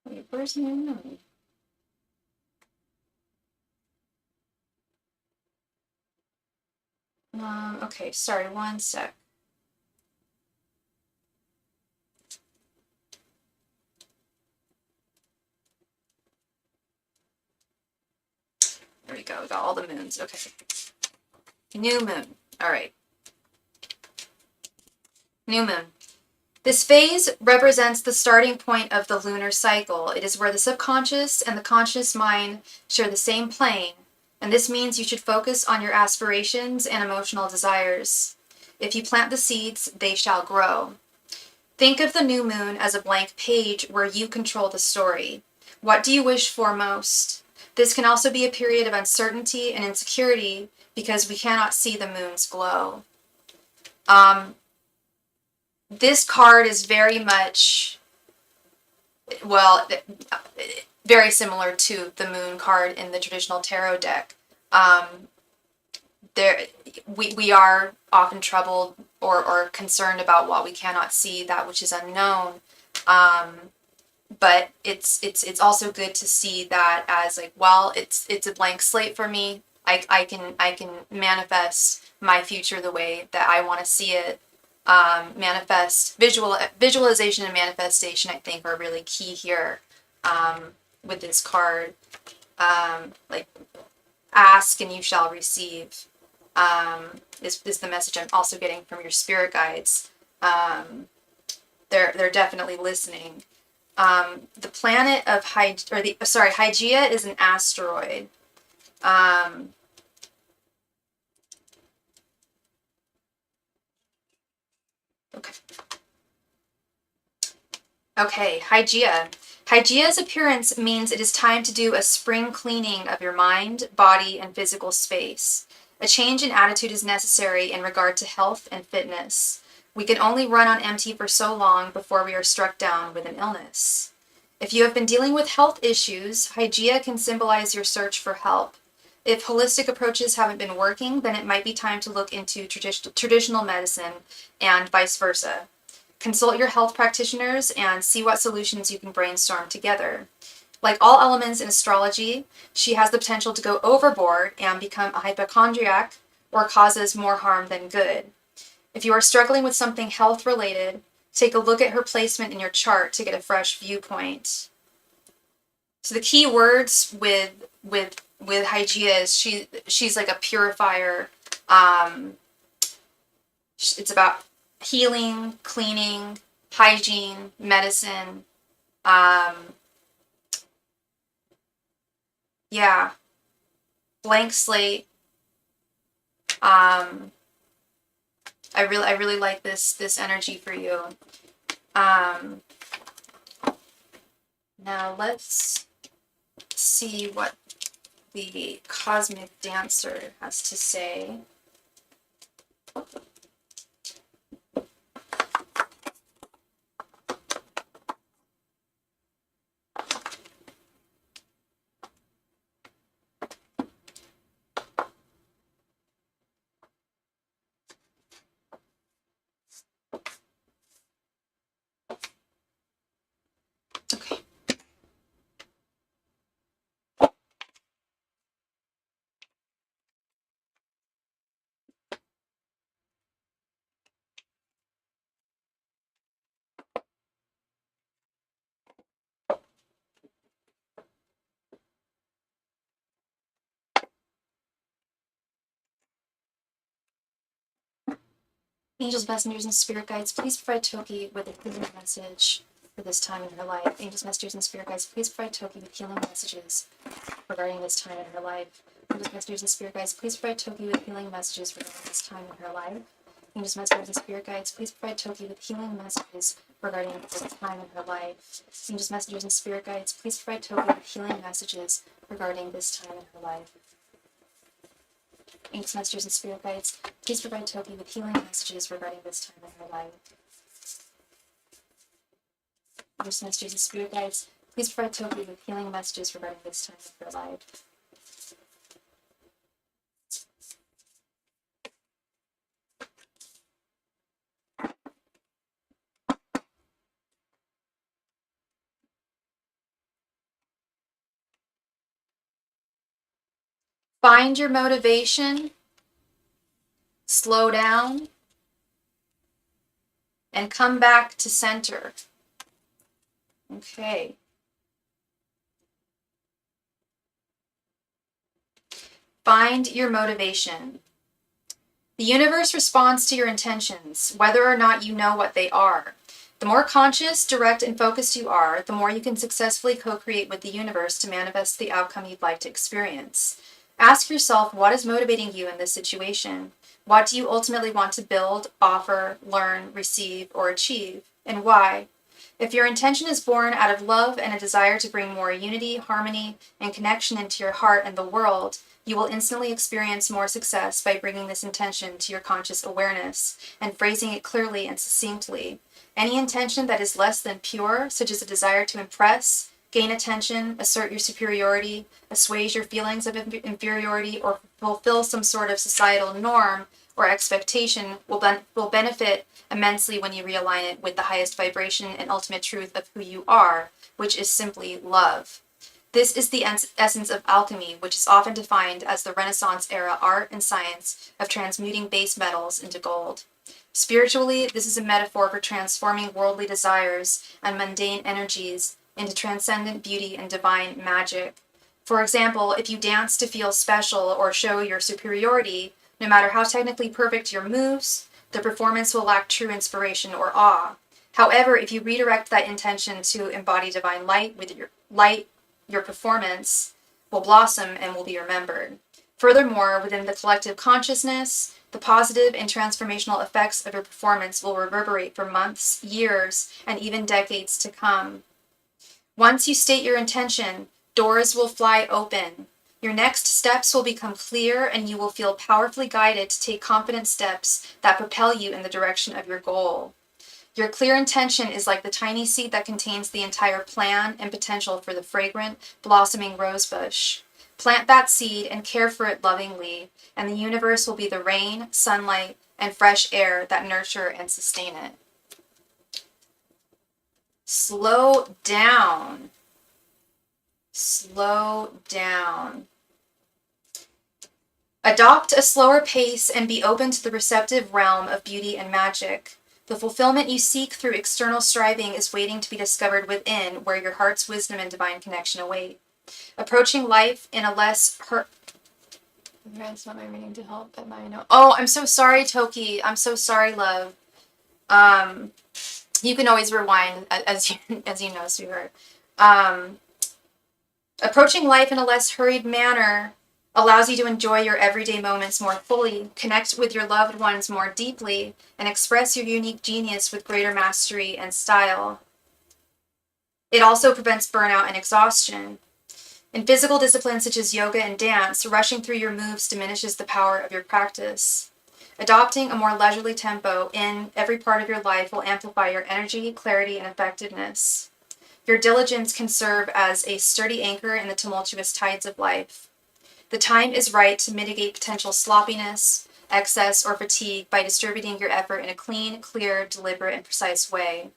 Wait, where's new moon? Okay, sorry, one sec. There we go, we got all the moons. Okay. New moon. All right. New moon. This phase represents the starting point of the lunar cycle. It is where the subconscious and the conscious mind share the same plane, and this means you should focus on your aspirations and emotional desires. If you plant the seeds, they shall grow. Think of the new moon as a blank page where you control the story. What do you wish for most? This can also be a period of uncertainty and insecurity because we cannot see the moon's glow. This card is very much, well, very similar to the moon card in the traditional tarot deck. We are often troubled or concerned about what we cannot see, that which is unknown. But it's also good to see that as like, well, it's a blank slate for me. I can manifest my future the way that I want to see it. Visualization and manifestation, I think, are really key here with this card. Like, ask and you shall receive is the message I'm also getting from your spirit guides. They're definitely listening. The planet of Hygeia is an asteroid. Okay, Hygeia. Hygeia's appearance means it is time to do a spring cleaning of your mind, body, and physical space. A change in attitude is necessary in regard to health and fitness. We can only run on empty for so long before we are struck down with an illness. If you have been dealing with health issues, Hygeia can symbolize your search for help. If holistic approaches haven't been working, then it might be time to look into traditional medicine and vice versa. Consult your health practitioners and see what solutions you can brainstorm together. Like all elements in astrology, she has the potential to go overboard and become a hypochondriac or causes more harm than good. If you are struggling with something health-related, take a look at her placement in your chart to get a fresh viewpoint. So the key words with Hygeia is she's like a purifier. It's about healing, cleaning, hygiene, medicine. Yeah, blank slate. I really like this energy for you. Now let's see what the Cosmic Dancer has to say. Okay. Angels, messengers, and spirit guides, please provide Toki with a healing message for this time in her life. Angels, messengers, and spirit guides, please provide Toki with healing messages regarding this time in her life. Angels, messengers, and spirit guides, please provide Toki with healing messages regarding this time in her life. Angels, messengers, and spirit guides, please provide Toki with healing messages regarding this time in her life. Angels, messengers, and spirit guides, please provide Toki with healing messages regarding this time in her life. Angels, messengers, and spirit guides, please provide Toki with healing messages regarding this time in her life. Angels, messengers, and spirit guides, please provide Toki with healing messages regarding this time in her life. Find your motivation, slow down, and come back to center. Okay. Find your motivation. The universe responds to your intentions, whether or not you know what they are. The more conscious, direct, and focused you are, the more you can successfully co-create with the universe to manifest the outcome you'd like to experience. Ask yourself, what is motivating you in this situation? What do you ultimately want to build, offer, learn, receive, or achieve, and why? If your intention is born out of love and a desire to bring more unity, harmony, and connection into your heart and the world, you will instantly experience more success by bringing this intention to your conscious awareness and phrasing it clearly and succinctly. Any intention that is less than pure, such as a desire to impress, gain attention, assert your superiority, assuage your feelings of inferiority, or fulfill some sort of societal norm or expectation, will benefit immensely when you realign it with the highest vibration and ultimate truth of who you are, which is simply love. This is the essence of alchemy, which is often defined as the Renaissance era art and science of transmuting base metals into gold. Spiritually, this is a metaphor for transforming worldly desires and mundane energies into transcendent beauty and divine magic. For example, if you dance to feel special or show your superiority, no matter how technically perfect your moves, the performance will lack true inspiration or awe. However, if you redirect that intention to embody divine light with your performance will blossom and will be remembered. Furthermore, within the collective consciousness, the positive and transformational effects of your performance will reverberate for months, years, and even decades to come. Once you state your intention, doors will fly open. Your next steps will become clear, and you will feel powerfully guided to take confident steps that propel you in the direction of your goal. Your clear intention is like the tiny seed that contains the entire plan and potential for the fragrant, blossoming rosebush. Plant that seed and care for it lovingly, and the universe will be the rain, sunlight, and fresh air that nurture and sustain it. Slow down. Slow down. Adopt a slower pace and be open to the receptive realm of beauty and magic. The fulfillment you seek through external striving is waiting to be discovered within, where your heart's wisdom and divine connection await. Approaching life in a less It's not my reading to help, but I know. Oh, I'm so sorry, Toki. I'm so sorry, love. You can always rewind as you know, sweetheart. Approaching life in a less hurried manner allows you to enjoy your everyday moments more fully, connect with your loved ones more deeply, and express your unique genius with greater mastery and style. It also prevents burnout and exhaustion. In physical disciplines such as yoga and dance, rushing through your moves diminishes the power of your practice. Adopting a more leisurely tempo in every part of your life will amplify your energy, clarity, and effectiveness. Your diligence can serve as a sturdy anchor in the tumultuous tides of life. The time is right to mitigate potential sloppiness, excess, or fatigue by distributing your effort in a clean, clear, deliberate, and precise way.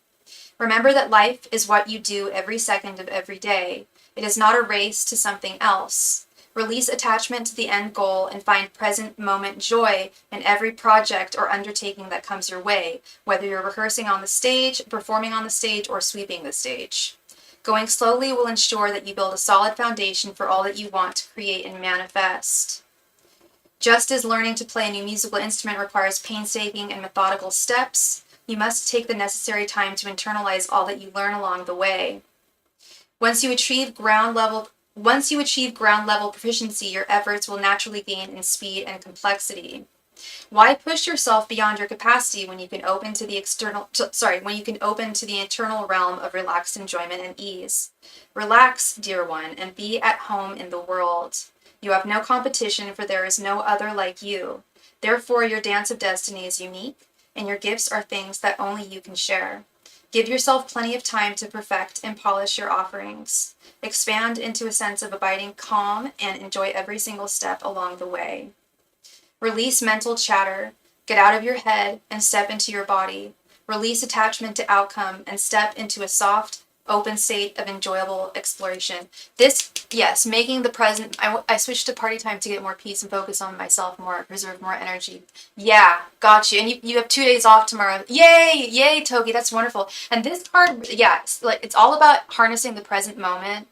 Remember that life is what you do every second of every day. It is not a race to something else. Release attachment to the end goal and find present moment joy in every project or undertaking that comes your way, whether you're rehearsing on the stage, performing on the stage, or sweeping the stage. Going slowly will ensure that you build a solid foundation for all that you want to create and manifest. Just as learning to play a new musical instrument requires painstaking and methodical steps, you must take the necessary time to internalize all that you learn along the way. Once you achieve ground level proficiency, your efforts will naturally gain in speed and complexity. Why push yourself beyond your capacity when you can open to the internal realm of relaxed enjoyment and ease? Relax, dear one, and be at home in the world. You have no competition, for there is no other like you. Therefore, your dance of destiny is unique, and your gifts are things that only you can share. Give yourself plenty of time to perfect and polish your offerings. Expand into a sense of abiding calm and enjoy every single step along the way. Release mental chatter. Get out of your head and step into your body. Release attachment to outcome and step into a soft, open state of enjoyable exploration. This, yes, making the present. I switched to party time to get more peace and focus on myself more, preserve more energy. Yeah, got you. And you have 2 days off tomorrow. Yay, Togi, that's wonderful. And this card, yeah, it's all about harnessing the present moment,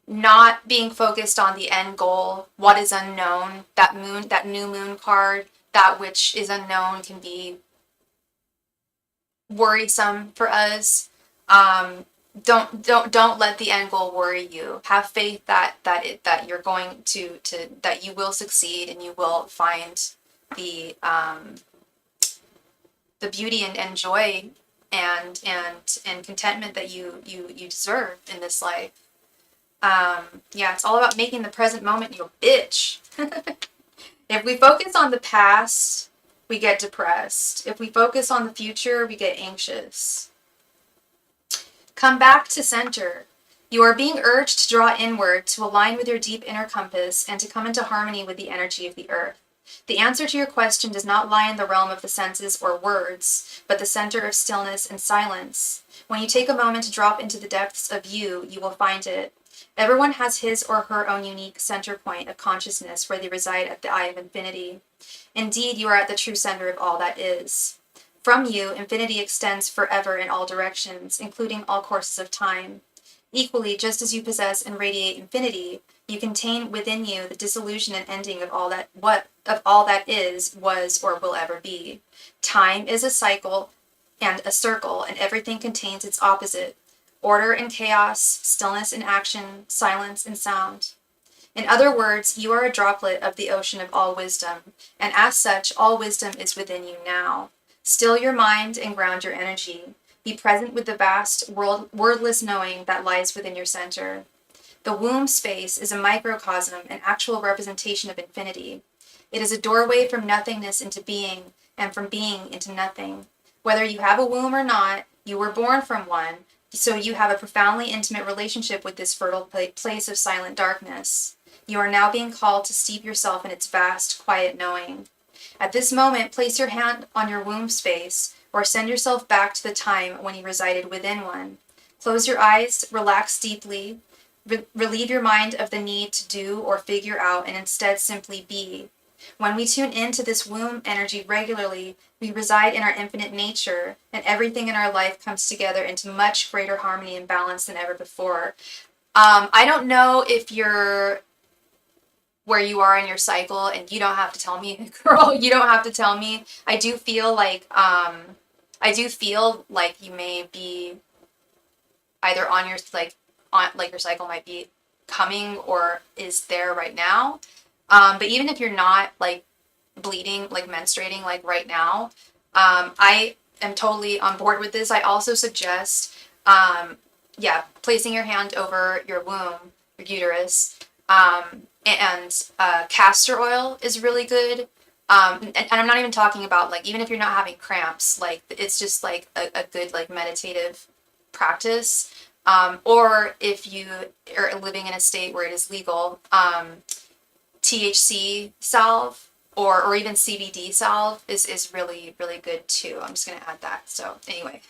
not being focused on the end goal, what is unknown. That new moon card, that which is unknown can be worrisome for us. Don't let the end goal worry you. Have faith that you're going to that you will succeed and you will find the beauty and joy and contentment that you deserve in this life. Yeah, it's all about making the present moment your bitch. If we focus on the past, we get depressed. If we focus on the future, we get anxious. Come back to center. You are being urged to draw inward, to align with your deep inner compass, and to come into harmony with the energy of the earth. The answer to your question does not lie in the realm of the senses or words, but the center of stillness and silence. When you take a moment to drop into the depths of you, you will find it. Everyone has his or her own unique center point of consciousness where they reside at the eye of infinity. Indeed, you are at the true center of all that is. From you, infinity extends forever in all directions, including all courses of time. Equally, just as you possess and radiate infinity, you contain within you the dissolution and ending of all that is, was, or will ever be. Time is a cycle and a circle, and everything contains its opposite. Order and chaos, stillness and action, silence and sound. In other words, you are a droplet of the ocean of all wisdom, and as such, all wisdom is within you now. Still your mind and ground your energy. Be present with the vast, wordless knowing that lies within your center. The womb space is a microcosm, an actual representation of infinity. It is a doorway from nothingness into being, and from being into nothing. Whether you have a womb or not, you were born from one, so you have a profoundly intimate relationship with this fertile place of silent darkness. You are now being called to steep yourself in its vast, quiet knowing. At this moment, place your hand on your womb space, or send yourself back to the time when you resided within one. Close your eyes, relax deeply, relieve your mind of the need to do or figure out, and instead simply be. When we tune into this womb energy regularly, we reside in our infinite nature, and everything in our life comes together into much greater harmony and balance than ever before. I don't know if you're where you are in your cycle, and you don't have to tell me, girl. You don't have to tell me. I do feel like you may be either on your your cycle might be coming or is there right now. But even if you're not bleeding, menstruating right now, I am totally on board with this. I also suggest, placing your hand over your womb uterus. And castor oil is really good. And I'm not even talking about like, even if you're not having cramps, like it's just like a good like meditative practice. Or if you are living in a state where it is legal, THC salve or even CBD salve is really, really good too. I'm just going to add that. So anyway,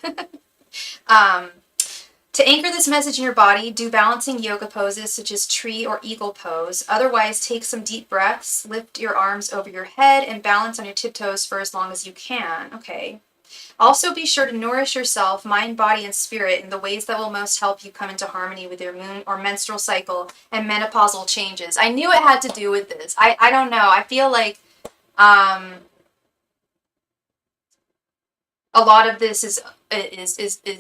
to anchor this message in your body, do balancing yoga poses such as tree or eagle pose. Otherwise, take some deep breaths, lift your arms over your head, and balance on your tiptoes for as long as you can. Okay. Also, be sure to nourish yourself, mind, body, and spirit in the ways that will most help you come into harmony with your moon or menstrual cycle and menopausal changes. I knew it had to do with this. I don't know. I feel like a lot of this is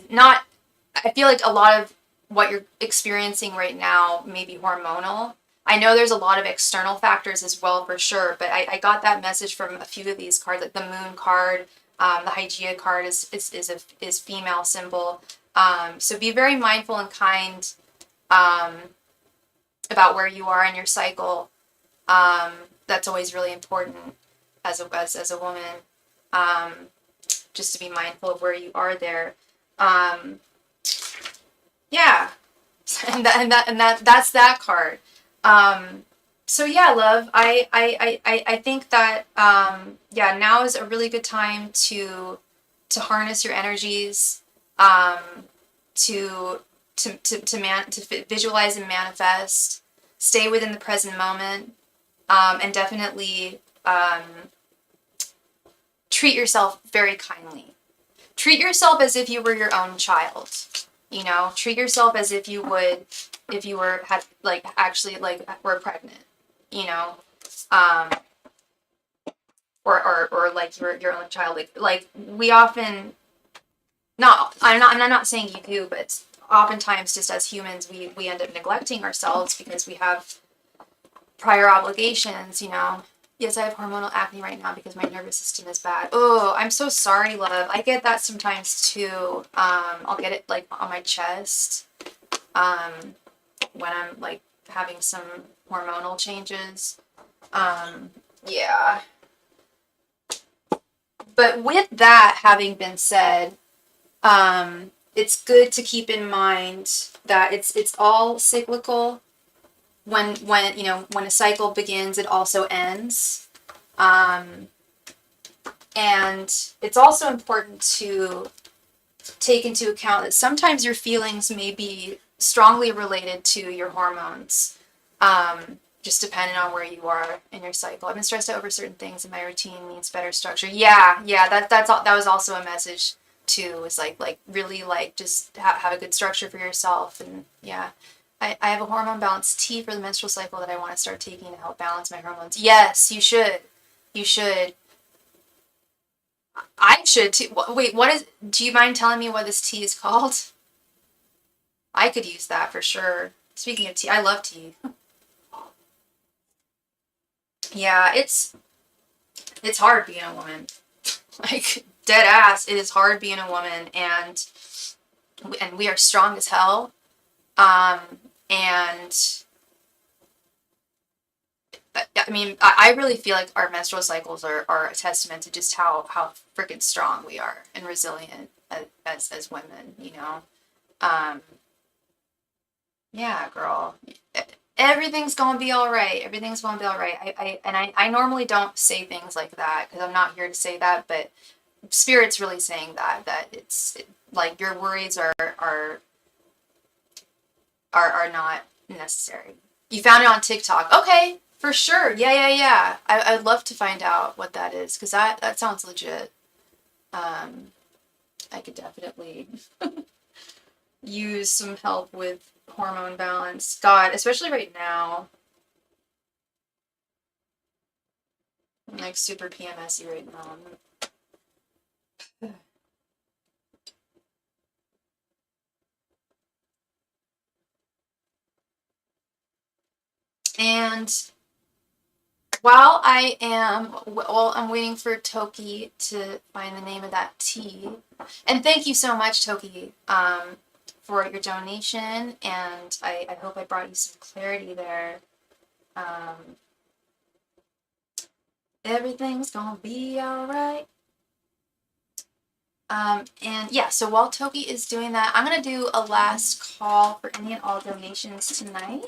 not. I feel like a lot of what you're experiencing right now may be hormonal. I know there's a lot of external factors as well, for sure, but I got that message from a few of these cards, like the moon card, the Hygeia card is female symbol. So be very mindful and kind about where you are in your cycle. That's always really important as a woman, just to be mindful of where you are there. Yeah, and that's that card. So yeah, love, I think that yeah, now is a really good time to harness your energies, to visualize and manifest, stay within the present moment, and definitely treat yourself very kindly. Treat yourself as if you were your own child. You know, treat yourself as if you would, if you were were pregnant. You know, or like your own child. Like we often, I'm not saying you do, but oftentimes just as humans we end up neglecting ourselves because we have prior obligations. You know. Yes, I have hormonal acne right now because my nervous system is bad. Oh, I'm so sorry, love. I get that sometimes too. I'll get it like on my chest when I'm like having some hormonal changes. Yeah. But with that having been said, it's good to keep in mind that it's all cyclical. When you know, when a cycle begins, it also ends. And it's also important to take into account that sometimes your feelings may be strongly related to your hormones, just depending on where you are in your cycle. I've been stressed out over certain things and my routine needs better structure. Yeah, that was also a message too. It's like really like just have a good structure for yourself. And yeah. I have a hormone balance tea for the menstrual cycle that I want to start taking to help balance my hormones. Yes, you should. You should. I should too. Wait, do you mind telling me what this tea is called? I could use that for sure. Speaking of tea, I love tea. Yeah, it's hard being a woman. Like, dead ass, it is hard being a woman, and we are strong as hell. And I mean, I really feel like our menstrual cycles are a testament to just how freaking strong we are and resilient as women, you know? Yeah, girl. Everything's gonna be all right. Everything's gonna be all right. I normally don't say things like that because I'm not here to say that, but Spirit's really saying that like your worries are not necessary. You found it on TikTok. Okay, for sure. Yeah. I'd love to find out what that is because that sounds legit. I could definitely use some help with hormone balance. God, especially right now. I'm like super PMSy right now. And while I'm waiting for Toki to find the name of that tea. And thank you so much, Toki, for your donation, and I hope I brought you some clarity there. Everything's gonna be alright. And yeah, so while Toki is doing that, I'm gonna do a last call for any and all donations tonight.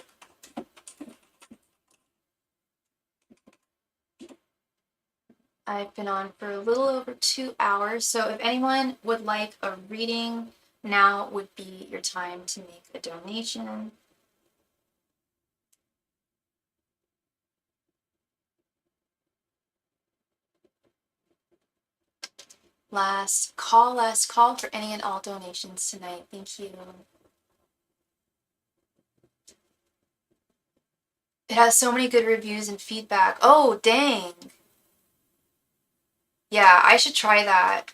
I've been on for a little over 2 hours, so if anyone would like a reading, now would be your time to make a donation. Last call for any and all donations tonight. Thank you. It has so many good reviews and feedback. Oh, dang. Yeah, I should try that.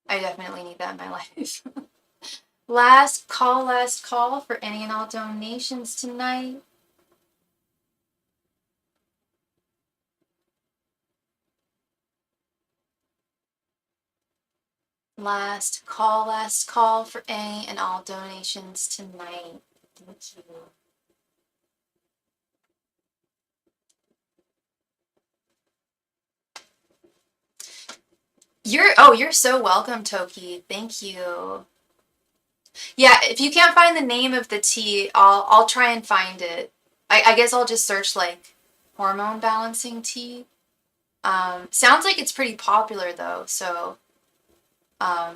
I definitely need that in my life. Last call for any and all donations tonight. Last call for any and all donations tonight. Thank you. You're so welcome, Toki. Thank you. Yeah, if you can't find the name of the tea, I'll try and find it. I guess I'll just search like hormone balancing tea. Sounds like it's pretty popular though, so or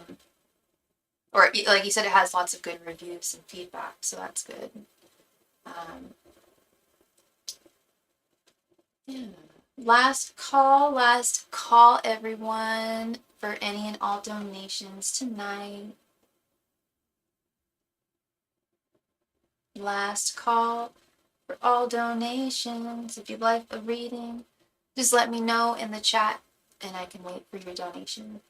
like you said, it has lots of good reviews and feedback, so that's good. Yeah. Last call, everyone, for any and all donations tonight. Last call for all donations. If you'd like a reading, just let me know in the chat and I can wait for your donation.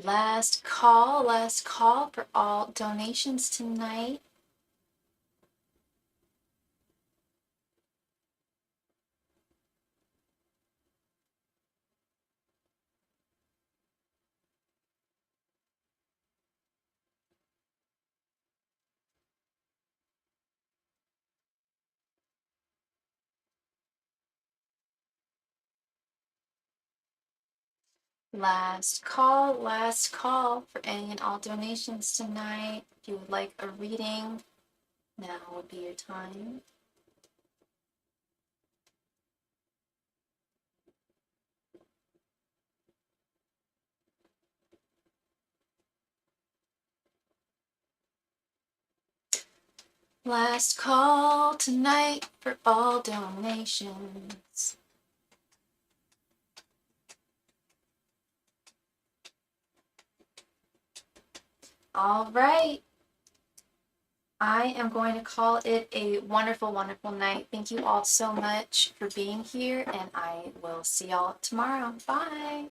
Last call for all donations tonight. Last call for any and all donations tonight. If you would like a reading, now would be your time. Last call tonight for all donations. All right. I am going to call it a wonderful, wonderful night. Thank you all so much for being here, and I will see y'all tomorrow. Bye.